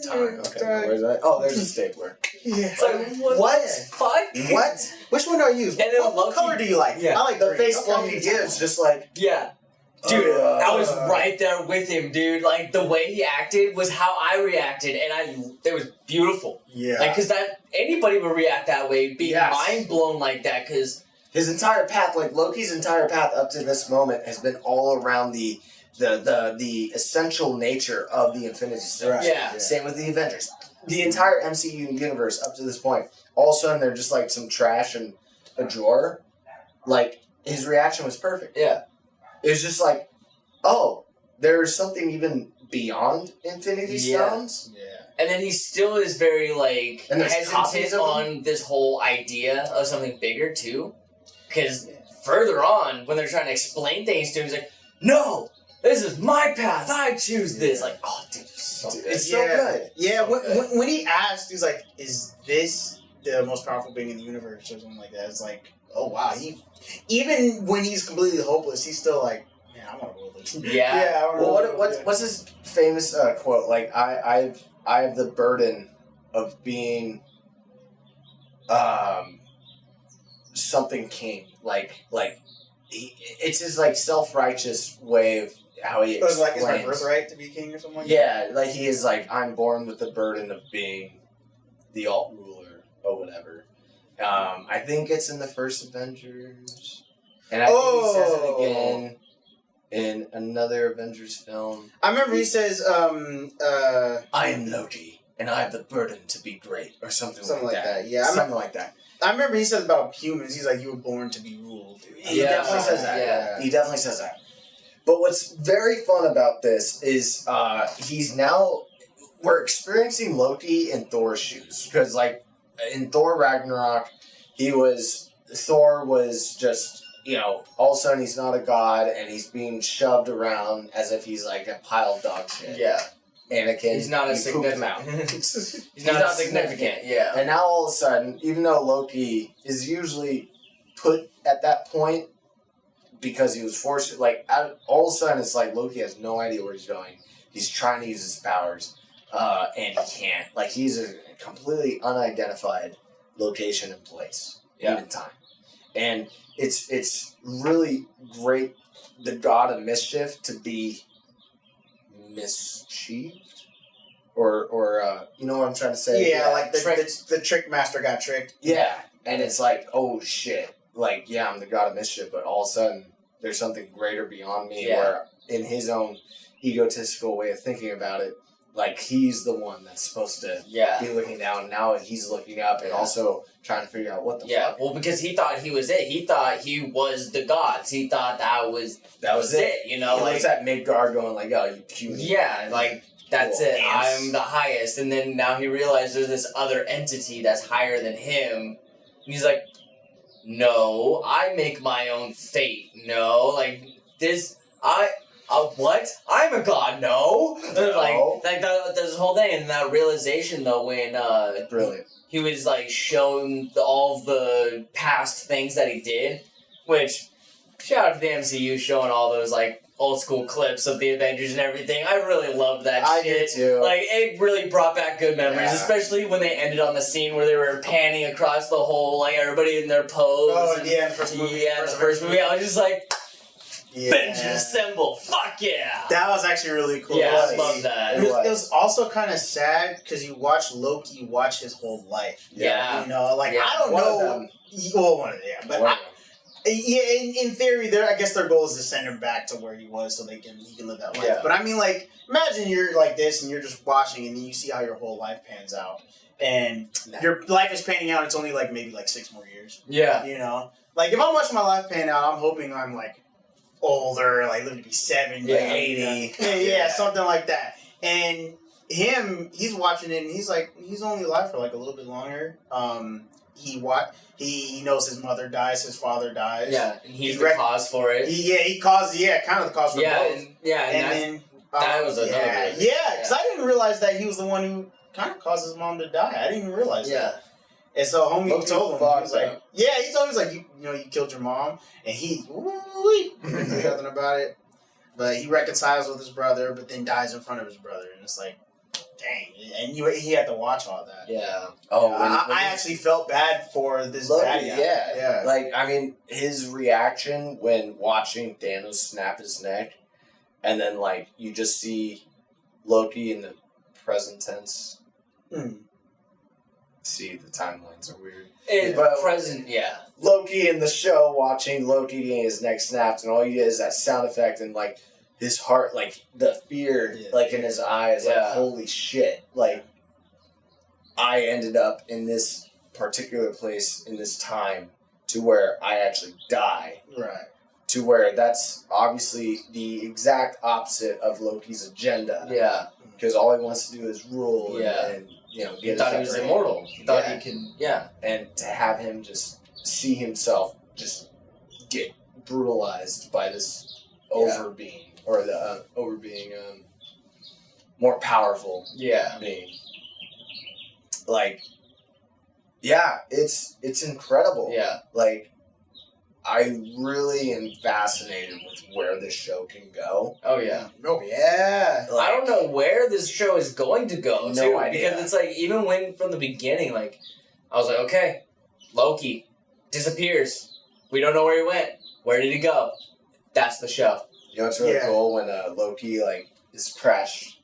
Time. Okay, where's that? Oh, there's a stapler. Yeah. It's like, what? Fuck? What? Which one do I use? What color do you like? Yeah. I like the green. face Loki gives, just like... Yeah. Dude, I was right there with him, dude. Like, the way he acted was how I reacted, and it was beautiful. Yeah. Like, because anybody would react that way, be mind blown like that, because... His entire path, Loki's entire path up to this moment has been all around the essential nature of the Infinity Stones. Right. Yeah. Same with the Avengers. The entire MCU universe up to this point, all of a sudden they're just like some trash in a drawer. Like, his reaction was perfect. Yeah. It was just like, oh, there's something even beyond Infinity Yeah. Stones. Yeah. And then he still is very, like, And there's copies hesitant of them? on this whole idea of something bigger, too. Because further on, when they're trying to explain things to him, he's like, no! This is my path! I choose this! Like, oh, dude, it's so Dude, good. it's so good. Yeah, So when, good. when he asked, he's like, "Is this the most powerful being in the universe?" or something like that. It's like, oh wow, even when he's completely hopeless, he's still like, "Man, I want to rule this." Yeah. I wanna Well, rule what's this. what's his famous quote? Like, I have the burden of being, something king. It's his like self-righteous way of how he It was like, "It's my explains. birthright to be king" or something like Yeah, like he is like, I'm born with the burden of being the alt ruler or whatever. I think it's in the first Avengers, and I think he says it again in another Avengers film. that. I remember he says, I am Loki, and I have the burden to be great, or something like that. Yeah, Something like that. I remember he said about humans. He's like, "You were born to be ruled." He Yeah, definitely says that. yeah. He definitely says that. But what's very fun about this is we're experiencing Loki in Thor's shoes. Because, like, in Thor Ragnarok, Thor was just, all of a sudden he's not a god and he's being shoved around as if he's like a pile of dog shit. Yeah. Anakin, He's not you as pooped him significant. out. He's not significant, yeah. And now all of a sudden, even though Loki is usually put at that point because he was forced, all of a sudden it's like Loki has no idea where he's going. He's trying to use his powers, and he can't. Like, he's a completely unidentified location and place, even time. And it's really great, the god of mischief, to be mischieved. Or you know what I'm trying to say? Yeah, like the trick master got tricked. Yeah, and it's like, oh shit, like, yeah, I'm the god of mischief, but all of a sudden there's something greater beyond me. Yeah. Where in his own egotistical way of thinking about it, like, he's the one that's supposed to be looking down. Now he's looking up and also trying to figure out what the fuck. Well, because he thought he was it. He thought he was the gods. He thought that was it. You know, He like looks at Midgard going like, oh, you puny. yeah, like that's Little it. ants. I'm the highest. And then now he realized there's this other entity that's higher than him. And he's like, no, I make my own fate. No, like this, what? I'm a god. No, No. like that. There's this whole thing, and that realization though when Brilliant. he was like shown all of the past things that he did, which shout out to the MCU showing all those like old school clips of the Avengers and everything. I really love that I shit. did too. Like, it really brought back good memories, Yeah. especially when they ended on the scene where they were panning across the whole, like, everybody in their pose. Oh, and, yeah, in the first movie. Yeah, in the first movie. I was just like, Yeah. Avengers Assemble, fuck yeah! That was actually really cool. Yeah, I It love was- that. It was also kind of sad because you watch Loki watch his whole life. Yeah. You know, like, Yeah. I don't One of know. them. Well, one of them, yeah. But One of them. in theory, I guess their goal is to send him back to where he was so he can live that life. Yeah. But I mean, like, imagine you're like this and you're just watching and then you see how your whole life pans out. And your life is panning out, it's only like maybe like 6 more years. Yeah. You know? Like, if I'm watching my life pan out, I'm hoping I'm like older, like live to be 70, Yeah. 80. Yeah, something like that. And he's watching it and he's like, he's only alive for like a little bit longer. He knows his mother dies, his father dies. Yeah, and he's He the rec- cause for it. He caused, kind of the cause for Yeah, both. and that's, then that was another yeah, really- because I didn't realize that he was the one who kind of caused his mom to die. I didn't even realize that. And so homie Loki told him, he fucked was like, up. he told him, you know, you killed your mom, and he, didn't do nothing about it. But he reconciles with his brother, but then dies in front of his brother, and it's like, dang, and he had to watch all that. Yeah. Oh, Yeah, when I he- actually felt bad for this Loki, bad guy. yeah. Like, I mean, his reaction when watching Thanos snap his neck, and then, like, you just see Loki in the present tense. See, the timelines are weird. It's But- present, yeah. Loki in the show, watching Loki getting his neck snapped, and all you get is that sound effect and, like, his heart, like, the fear, like, in his eyes, like, Yeah. holy shit. Like, I ended up in this particular place in this time to where I actually die Right. to where that's obviously the exact opposite of Loki's agenda. Yeah. Because all he wants to do is rule Yeah. and you know, He get thought he his was upper hand. immortal. He thought Yeah. he could. Yeah. And to have him just see himself just get brutalized by this overbeing, or the overbeing, more powerful Yeah. being. Like, yeah, it's incredible. Yeah. Like, I really am fascinated with where this show can go. Oh yeah. Oh yeah. I don't know where this show is going to go. No too, idea. Because it's like even when from the beginning, like I was like, okay, Loki disappears. We don't know where he went. Where did he go? That's the show. You know what's really Yeah. cool when Loki like is crash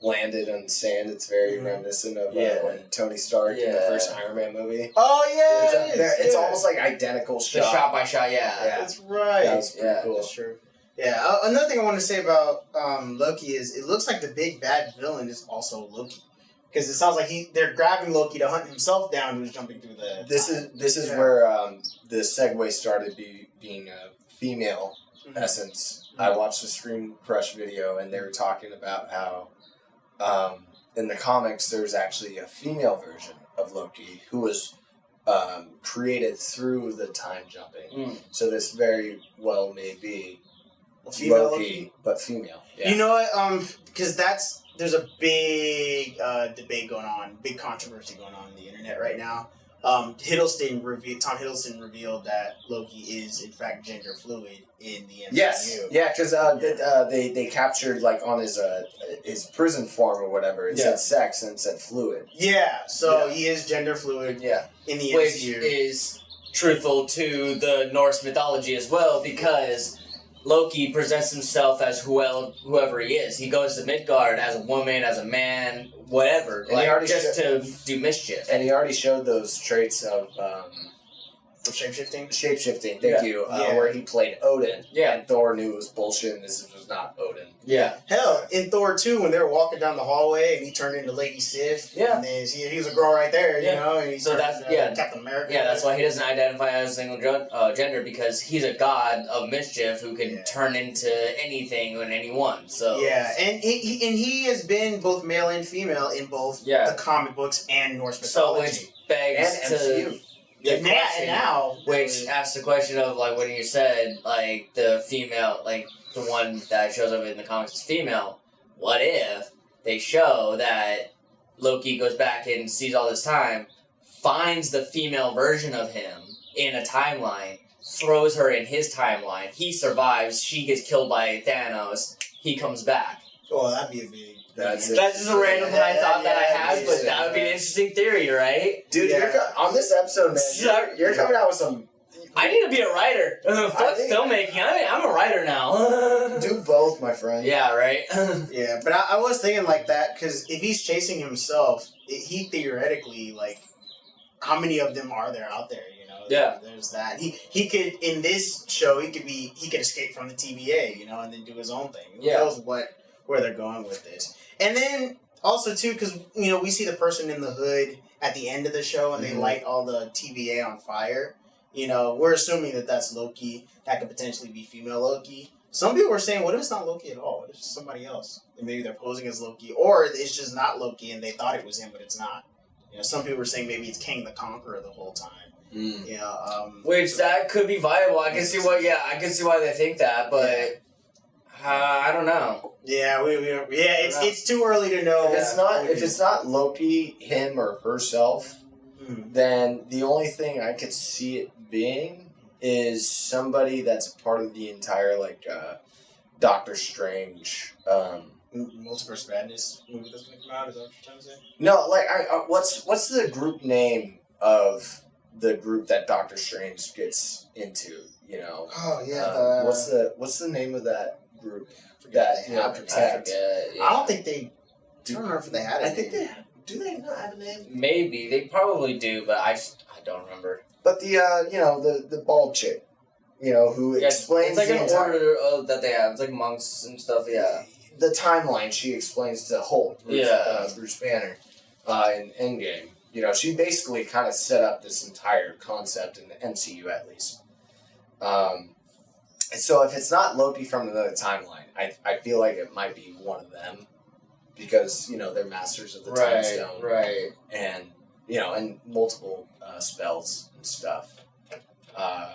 landed on sand. It's very Mhm. reminiscent of Yeah. when Tony Stark in the Yeah. first Iron Man movie. Oh yeah. It's almost like identical The shot. shot by shot. Yeah. Yeah. That's right. That was pretty Yeah, cool. That's true. Yeah. Another thing I want to say about Loki is it looks like the big bad villain is also Loki, because it sounds like they're grabbing Loki to hunt himself down, who's jumping through the. This is Yeah. where the segue started being a female Mhm. essence. I watched the Scream Crush video, and they were talking about how in the comics there's actually a female version of Loki who was created through the time jumping. Mm. So this very well may be A female Loki, but female. Yeah. You know what? Because there's a big debate going on, big controversy going on in the internet right now. Tom Hiddleston revealed that Loki is in fact gender fluid in the MCU. Yes, yeah, because they captured like on his prison form or whatever. It said sex and it said fluid. Yeah, so Yeah. he is gender fluid Yeah. in the Which MCU. is truthful to the Norse mythology as well, because Loki presents himself as whoever he is. He goes to Midgard as a woman, as a man, whatever, And he like already just to do mischief. And he already showed those traits of Shape-shifting? shape-shifting, Yeah. where he played Odin. Yeah. And Thor knew it was bullshit and this was not Odin. Yeah. Hell, in Thor 2, when they were walking down the hallway and he turned into Lady Sif, Yeah. and then he was a girl right there, you Yeah. know, and he So turned that's- into yeah. Captain America. Yeah, that's why he doesn't identify as a single gender, because he's a god of mischief who can Yeah. turn into anything and anyone. So Yeah, and he has been both male and female in both Yeah. the comic books and Norse So mythology. which begs And to MCU. the Yeah, question, and now, which asks the question of like when you said like the female, like the one that shows up in the comics is female. What if they show that Loki goes back and sees all this time, finds the female version of him in a timeline, throws her in his timeline, he survives, she gets killed by Thanos, he comes back. oh, that'd be a big. That's it. That's just a random thought that I had, yeah, but that would be an interesting theory, right? Dude, Yeah. on this episode, man, you're coming out with some... I need to be a writer. Fuck think- filmmaking. I'm a writer now. Do both, my friend. Yeah, right? Yeah, but I was thinking like that, because if he's chasing himself, he theoretically, like, how many of them are there out there, you know? Yeah. There's that. He could, in this show, he could escape from the TVA, you know, and then do his own thing. Who Yeah. knows where they're going with this. And then, also, too, because, you know, we see the person in the hood at the end of the show, and they Mhm. light all the TVA on fire. You know, we're assuming that that's Loki. That could potentially be female Loki. Some people were saying, what if it's not Loki at all? What if it's somebody else? And maybe they're posing as Loki. Or it's just not Loki and they thought it was him, but it's not. You know, some people were saying maybe it's King the Conqueror the whole time. Mm. You know, Which that could be viable. I can see why they think that, but I don't know. yeah, it's too early to know. If it's not Loki, him or herself, then the only thing I could see it being is somebody that's part of the entire Doctor Strange. Multiverse Madness movie that's gonna come out. Is that what you're trying to say? No, what's the group name of the group that Doctor Strange gets into? You know, Oh yeah. what's the name of that group that that you know, have protect? I don't think they. I don't remember if they had. I think they do. They not have a name? Maybe they probably do, but I don't remember. But the the bald chick, who Yeah, explains it's like the an entire order that they have. It's like monks and stuff. Yeah. the timeline. She explains to Hulk, Yeah. Bruce Banner, in Endgame. She basically kind of set up this entire concept in the MCU at least. So if it's not Loki from another timeline, I feel like it might be one of them, because they're masters of the time stone, Right. and and multiple spells and stuff.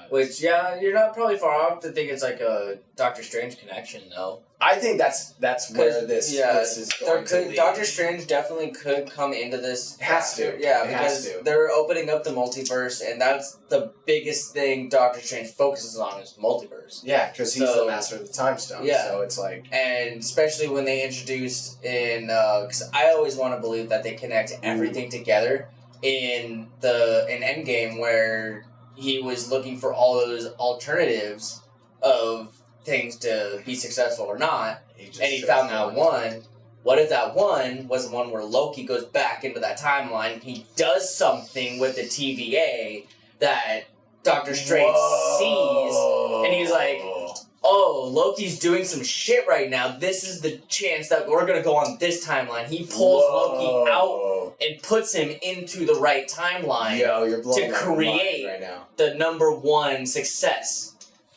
Which, you're not probably far off to think it's like a Doctor Strange connection, though. I think that's where this is going to lead. Doctor Strange definitely could come into this. It has to. Yeah, It because has to. they're opening up the multiverse, and that's the biggest thing Doctor Strange focuses on is multiverse. Yeah, because he's So- the master of the time stone. Yeah. So it's like, And especially when they introduced in, because I always want to believe that they connect everything together in Endgame, where he was looking for all those alternatives of things to be successful or not, and he found that one. What if that one was the one where Loki goes back into that timeline, he does something with the TVA that Doctor Strange sees, and he's like, oh, Loki's doing some shit right now. This is the chance that we're gonna go on this timeline. He pulls Loki out and puts him into the right timeline you're blowing to my create mind right now. the number one success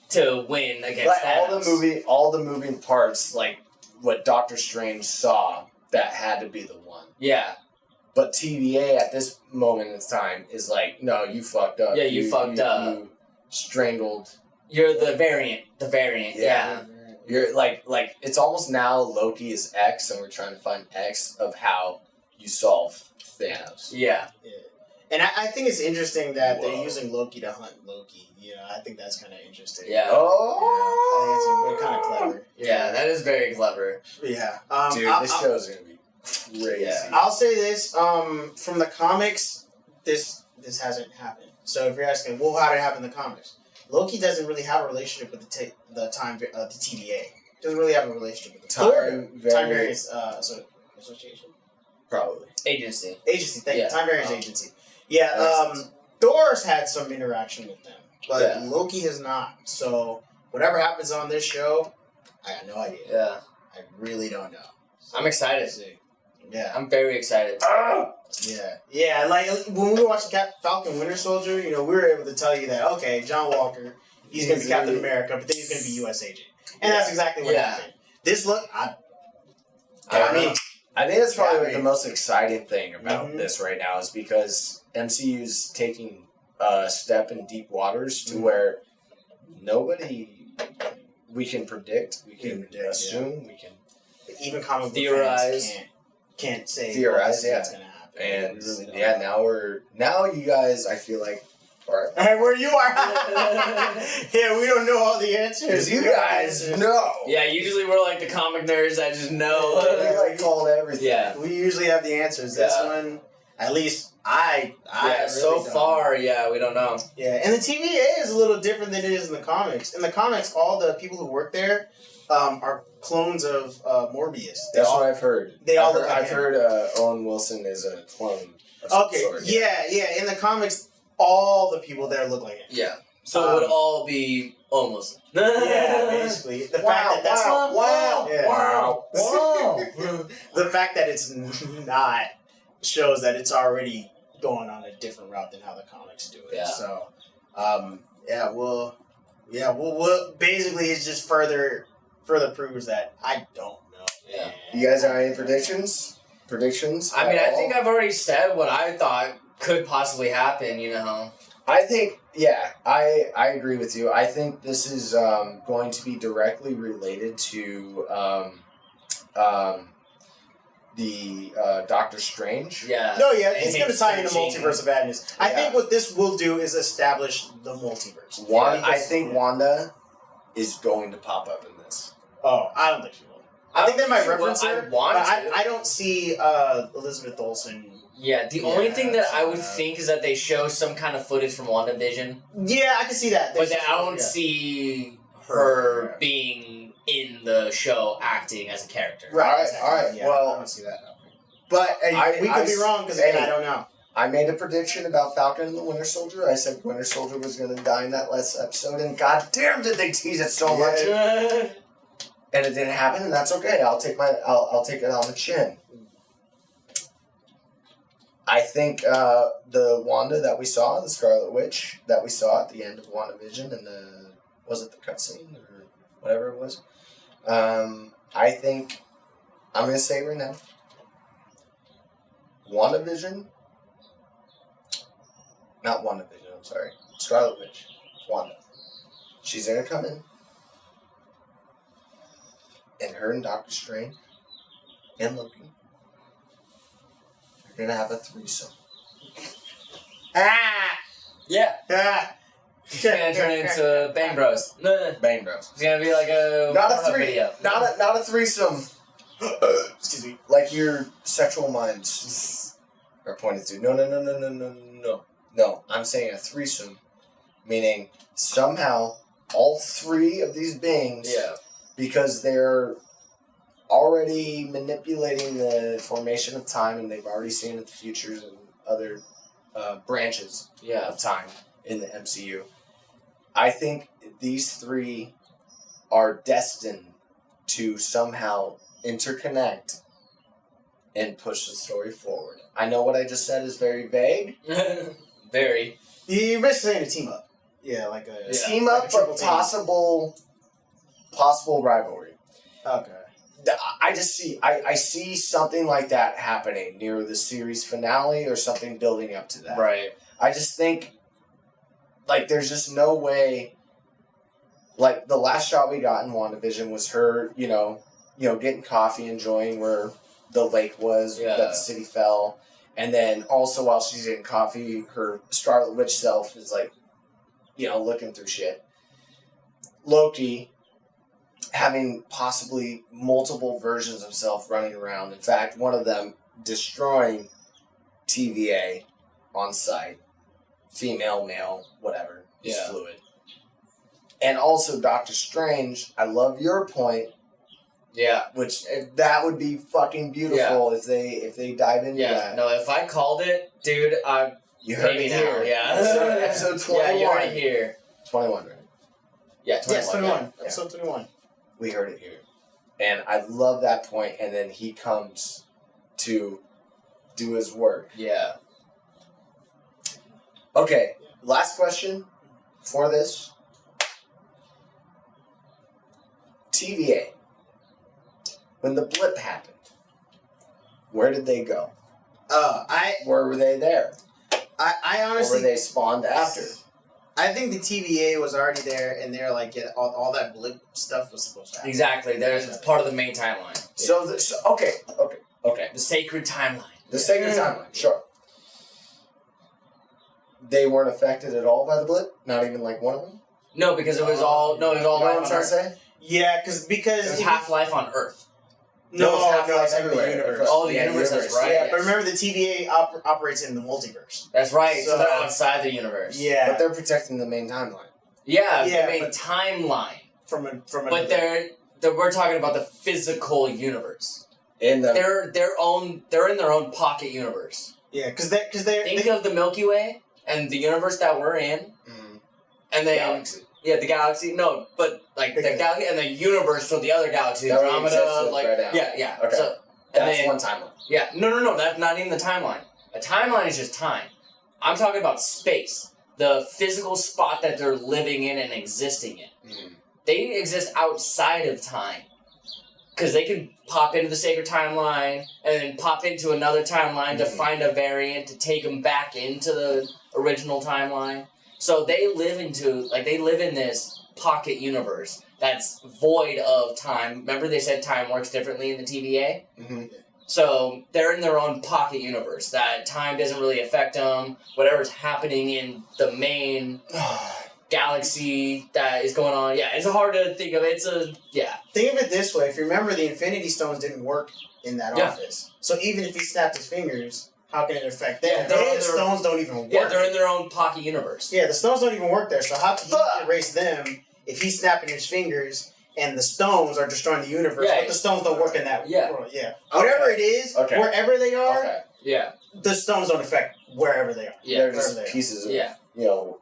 to win against Like Thanos. all the moving parts, like what Doctor Strange saw, that had to be the one. Yeah. But TVA at this moment in time is like, no, you fucked up. Yeah, you fucked up. You strangled. You're the variant. The variant. Yeah. You're like it's almost now Loki is X, and we're trying to find X of how you solve Thanos. Yeah. And I think it's interesting that they're Whoa. using Loki to hunt Loki. I think that's kind of interesting. Yeah. Oh. I think it's kind of clever. Yeah, that is very clever. Yeah. Dude, this show's gonna be crazy. Yeah. I'll say this. From the comics, this hasn't happened. So if you're asking, well, how did it happen in the comics? Loki doesn't really have a relationship with the TVA. Doesn't really have a relationship with the Time Variance Association. Probably. Agency. Agency. Thank you. Yeah. Time Variance Oh. Agency. Yeah. Thor's had some interaction with them, but Yeah. Loki has not. So whatever happens on this show, I got no idea. Yeah. I really don't know. So, I'm excited. Yeah. I'm very excited. Yeah. Like when we were watching Falcon Winter Soldier, we were able to tell you that okay, John Walker, he's gonna be Captain America, but then he's gonna be U.S. agent, and that's exactly what happened. This look, I think that's probably the most exciting thing about this right now, is because MCU's taking a step in deep waters to where we can predict, we can assume, we can even comic book theorize. fans can't say Theorize, what's gonna happen. and We really don't. now you guys, I feel like, are Hey, where you are? Yeah, we don't know all the answers. because you guys know. Yeah, usually we're like the comic nerds that just know. We like called everything. Yeah. We usually have the answers. This Yeah. one, at least I Yeah, really so don't. far, we don't know. Yeah, and the TVA is a little different than it is in the comics. In the comics, all the people who work there are clones of Morbius. That's what I've heard. They all look like I've him. heard Owen Wilson is a clone. Of some Okay, sort. yeah. In the comics, all the people there look like him. Yeah. So it would all be almost. Yeah, basically. The fact that that's wow. the fact that it's not shows that it's already going on a different route than how the comics do it. Yeah. So, we'll basically it's just further proves that I don't know. Yeah. You guys have any predictions? I mean, I think I've already said what I thought could possibly happen, I think, I agree with you. I think this is going to be directly related to the Doctor Strange. Yeah. No, yeah, it's And going to tie into searching. Multiverse of Madness. I Yeah. think what this will do is establish the multiverse. I think Wanda is going to pop up in this. Oh, I don't think she will. I think they might reference her. I want but to. I don't see Elizabeth Olsen. Yeah, the only thing that I would think is that they show some kind of footage from WandaVision, Yeah, I can see that. but then I don't see her being in the show acting as a character. Right. All right. Yeah, Well, I don't see that happening. But we could be wrong because I don't know. I made a prediction about Falcon and the Winter Soldier. I said Winter Soldier was going to die in that last episode, and goddamn did they tease it so much. And it didn't happen, and that's okay. I'll take it on the chin. I think the Wanda that we saw, the Scarlet Witch that we saw at the end of WandaVision and the Was it the cutscene or whatever it was? I think I'm gonna say right now, WandaVision. Not WandaVision. I'm sorry, Scarlet Witch. Wanda. She's gonna come in, and her and Doctor Strange and Loki are gonna have a threesome. Yeah. Ah! It's gonna turn into Bang Bros. No. Bang Bros. It's gonna be like a Not a Pornhub three. video. Not a threesome. Excuse me. Like your sexual minds are pointed to. No. I'm saying a threesome, meaning somehow all three of these beings, Yeah. because they're already manipulating the formation of time, and they've already seen the futures and other branches Yeah. of time in the MCU. I think these three are destined to somehow interconnect and push the story forward. I know what I just said is very vague. Very. You're basically saying a team up. Yeah, like a Team like up, a triple but team. possible rivalry. Okay. I just see I see something like that happening near the series finale or something building up to that. Right. I just think like there's just no way. Like the last shot we got in WandaVision was her, getting coffee, enjoying where the lake was, that the city fell, and then also while she's getting coffee, her Scarlet Witch self is like, looking through shit. Loki having possibly multiple versions of himself running around. In fact, one of them destroying TVA on site. Female, male, whatever. He's fluid. And also Doctor Strange, I love your point. Yeah. Which that would be fucking beautiful if they dive into that. No, if I called it, dude, You heard it now. here. Yeah. Episode 21. Yeah, you heard it here. 21, right? Yeah, 21. Yes, 21. Yeah. Episode 21. We heard it here. And I love that point, and then he comes to do his work. Yeah. Okay, last question for this. TVA. When the blip happened, where did they go? Where were they there? I Or honestly... were they spawned after? I think the TVA was already there, and they're like, all that blip stuff was supposed to happen. Exactly. There's part of the main timeline. Okay. The sacred timeline. The sacred timeline, sure. They weren't affected at all by the blip? Not even like one of them? No, because it was all. No, it was all You know life what I'm on trying to Earth. say? Yeah, because It was Half-Life on Earth. No, it's Half-Life it's like everywhere. the universe. Oh, the universe, that's right. Yeah, yes. but remember the TVA operates in the multiverse. That's right. So So- they're outside the universe. Yeah, But they're protecting the main timeline. Yeah, Yeah, the main but- timeline. from But we're talking about the physical universe. In the They're in their own pocket universe. because Think of the Milky Way and the universe that we're in, and then galaxy. the galaxy. No, but like the galaxy and the universe with the other galaxy, That we Andromeda. exist with Like right now. yeah. Okay. So and That's then one timeline. yeah, no. That's not even the timeline. A timeline is just time. I'm talking about space, the physical spot that they're living in and existing in. They exist outside of time. Because they can pop into the sacred timeline and then pop into another timeline to find a variant to take them back into the original timeline. So they live in this pocket universe that's void of time. Remember they said time works differently in the TVA? Mm-hmm. So they're in their own pocket universe. That time doesn't really affect them. Whatever's happening in the main galaxy that is going on. Yeah, it's hard to think of. think of it this way: if you remember, the Infinity Stones didn't work in that Yeah. office. So even if he snapped his fingers, how can it affect them? Yeah, they're- The stones don't even work. Yeah, they're in their own pocket universe. Yeah, the stones don't even work there. So how can he erase them if he's snapping his fingers and the stones are destroying the universe? Yeah. But the stones don't work in that Yeah. world. Yeah. Whatever it is, Okay. wherever they are, Okay. Yeah. the stones don't affect wherever they are. Yeah. They're wherever just they are. pieces of, Yeah.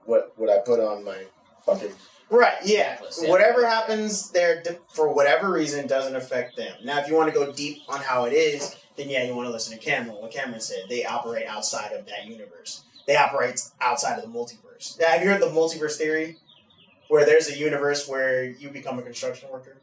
what I put on my fucking... Right, yeah. Necklace, yeah. Whatever happens there, for whatever reason, doesn't affect them. Now, if you want to go deep on how it is, then yeah, you want to listen to Cameron. What Cameron said, they operate outside of that universe. They operate outside of the multiverse. Now, have you heard the multiverse theory? where there's a universe where you become a construction worker,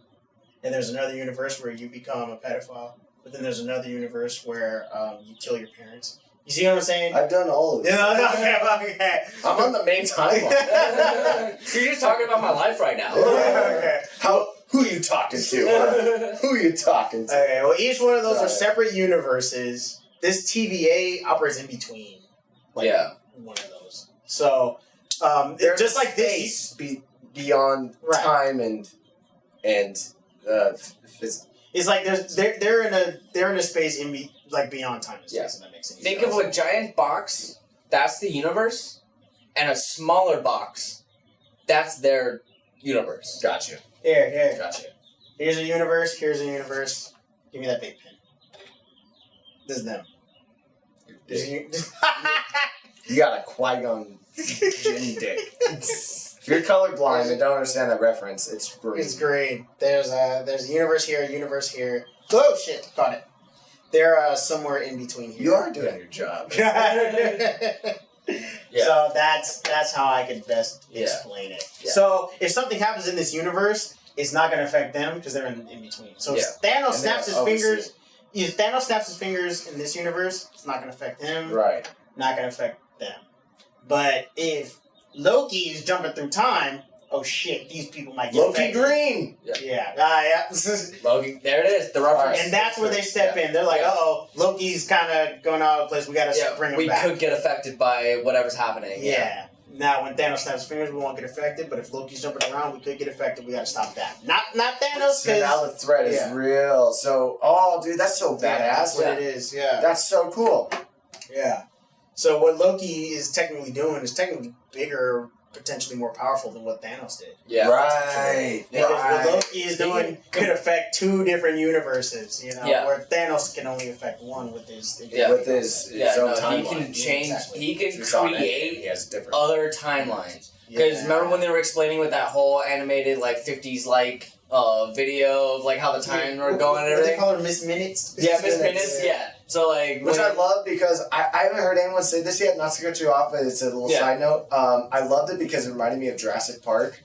and there's another universe where you become a pedophile, but then there's another universe where you kill your parents. You see what I'm saying? I've done all of this. Okay. I'm on the main timeline. You're just talking about my life right now. Okay. Who you talking to? Who you talking to? Okay, well, each one of those are Right. separate universes. This TVA operates in between. Yeah. One of those. So, There's just like this. space beyond Right. time and phys- It's like they're in a space beyond time and space. Yeah. If that makes sense. Think of a giant box, that's the universe, and a smaller box, that's their universe. Got you. Here. Got you. Here's a universe. Here's a universe. Give me that big pen. This is them. You got a Qui-Gon Jinn dick. If you're colorblind and don't understand that reference, it's green. It's great. There's a universe here, a universe here. Oh shit! Got it. They're somewhere in between here. You are doing your job. Yeah. So that's how I could best Yeah. explain it. Yeah. So if something happens in this universe, it's not going to affect them because they're in between. So if Thanos And snaps his they're fingers, if Thanos snaps his fingers in this universe, it's not going to affect him. Right. Not going to affect them. But if Loki is jumping through time, oh shit, these people might get Loki affected. Green. Yeah. Loki, there it is, the reference. And that's where they step in. They're like, uh-oh, Loki's kind of going out of place. We got to bring him we back. could get affected by whatever's happening. Yeah. Now, when Thanos snaps his fingers, we won't get affected. But if Loki's jumping around, we could get affected. We got to stop that. Not Thanos. So now the threat is real. So, dude, that's so badass. That's what it is. Yeah. That's so cool. Yeah. So what Loki is technically doing is technically bigger, potentially more powerful than what Thanos did. Yeah. Right. Because what Loki is doing could affect two different universes, where Thanos can only affect one with his With his own timeline. he can change, Exactly. he can Just on it, create he has different. other timelines. Because remember when they were explaining with that whole animated, 50s, video of, how the time were going and What do they everything? call her? Miss Minutes? Yeah, Miss Minutes, yeah. So, Which I love because I haven't heard anyone say this yet, not to cut you off, but it's a little side note. I loved it because it reminded me of Jurassic Park.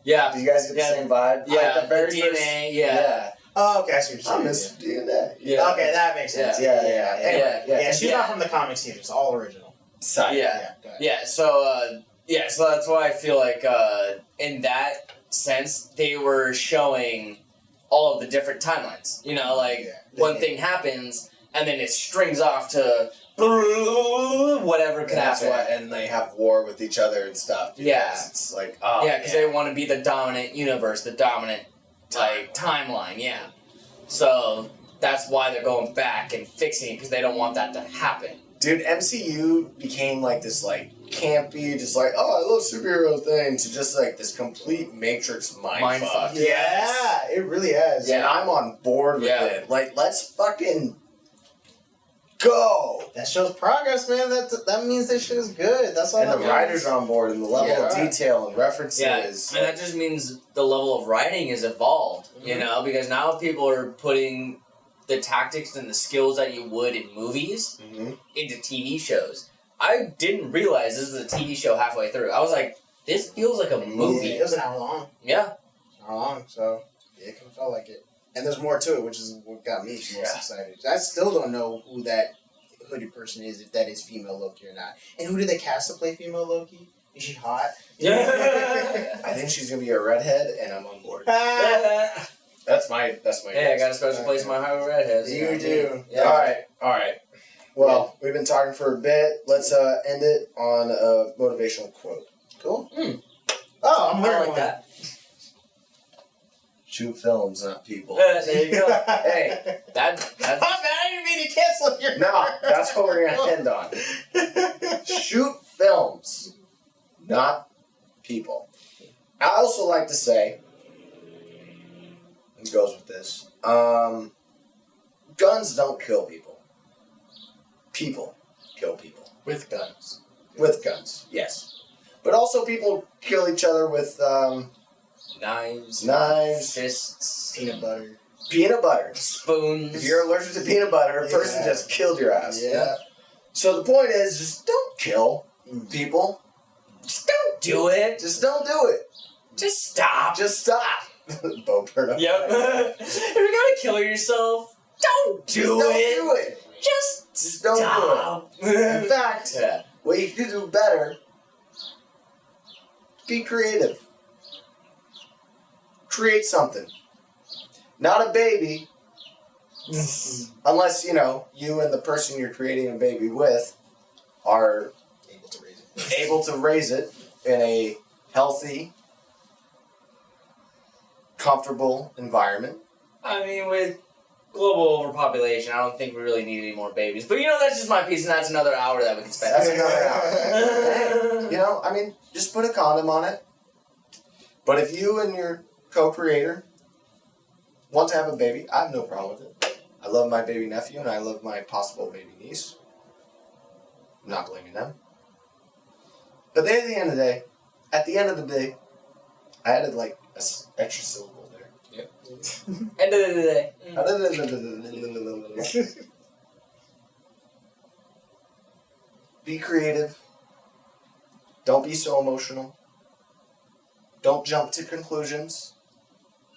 Yeah. Do you guys get the same vibe? Yeah, the very DNA, first, yeah. Oh, okay, I see what I you're miss saying. DNA. Yeah. Okay, that makes sense. Yeah. Anyway, Yeah. she's not from the comics either. It's all original. Side. Yeah. Go ahead. Yeah, so that's why I feel like in that sense they were showing all of the different timelines. One thing happens and then it strings off to whatever could That's happen. why, and they have war with each other and stuff. Yeah. It's like, Because they want to be the dominant universe, the dominant timeline. Yeah. So that's why they're going back and fixing it because they don't want that to happen. Dude, MCU became this campy, just I love superhero thing, to just this complete Matrix mindfuck. Yeah, it really has. Yeah, I'm on board with it. Let's fucking go. That shows progress, man. That means this shit is good. That's all. And the that writers are on board, and the level of detail and references. Yeah, and that just means the level of writing is evolved, because now people are putting the tactics and the skills that you would in movies into TV shows. I didn't realize this was a TV show halfway through. I was like, this feels like a movie. Yeah, it was an hour long. Yeah. An hour long, so it kind of felt like it. And there's more to it, which is what got me most excited. I still don't know who that hooded person is, if that is female Loki or not. And who did they cast to play female Loki? Is she hot? Yeah. I think she's gonna be a redhead, and I'm on board. That's my. Hey, I got a special place in my heart with redheads. You do. Yeah. All right. Well, we've been talking for a bit. Let's end it on a motivational quote. Cool. Oh, I'm I wearing like one. that. Shoot films, not people. There you go. Hey, That's Oh, man, I didn't mean to cancel your. no, that's what we're gonna end on. Shoot films, not people. I also like to say, it goes with this, guns don't kill people. People kill people. With guns. With guns, yes. But also people kill each other with knives, fists, Peanut butter. peanut butter. spoons. If you're allergic to peanut butter, a person just killed your ass. Yeah. So the point is, just don't kill people. Just don't do it. Just don't do it. Just stop. Just stop. Bo Burnham. Yep. If you're gonna kill yourself, don't do Don't it. do it. Just don't stop. do it. In fact, Yeah. what you can do better, be creative. Create something. Not a baby, unless, you and the person you're creating a baby with are able to raise it in a healthy, comfortable environment. I mean, with global overpopulation, I don't think we really need any more babies. But that's just my piece, and that's another hour that we can spend. That's another hour. Just put a condom on it. But if you and your co-creator want to have a baby, I have no problem with it. I love my baby nephew, and I love my possible baby niece. I'm not blaming them. But at the end of the day, I added like an extra syllable there. Yep. End of the day. Be creative. Don't be so emotional. Don't jump to conclusions.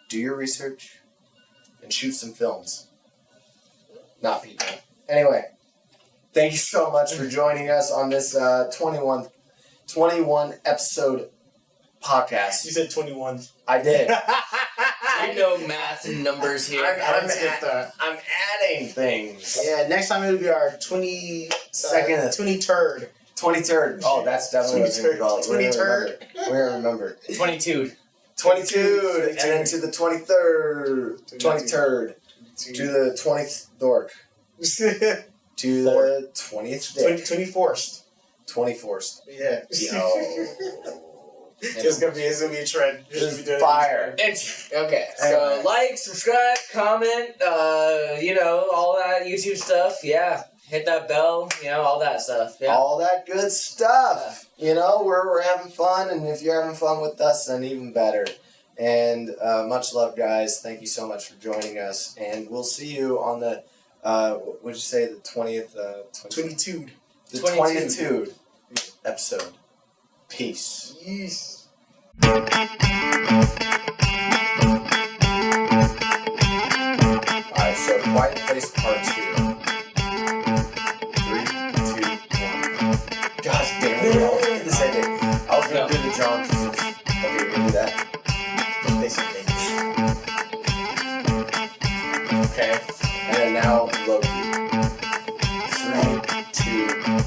Do your research. And shoot some films. Not people. Anyway, thank you so much for joining us on this 21 episode podcast. You said 21. I did. I know math and numbers here. I'm adding things. Yeah, next time it'll be our 23rd. 23rd. Oh, that's definitely what it's going to be called. 23rd. We're going to remember. 22. 22 and to the 23rd. 23rd. To the 20th dork. To the 20th day. 24th. 24th. Yeah. Yo. It's gonna be a trend. This is fire. It's okay. So like, subscribe, comment, all that YouTube stuff. Yeah, hit that bell. All that stuff. Yeah. All that good stuff. We're having fun, and if you're having fun with us, then even better. And much love, guys. Thank you so much for joining us, and we'll see you on the what would you say, the 20th? 22. The 22 episode. Peace. Yes. Alright, so Quiet Place Part 2. 3, 2, 1. Gosh damn it. I was going to do the same thing. I was going to do the John. Okay, we're going to do that. Okay. And then now Loki. 3, 2, 1.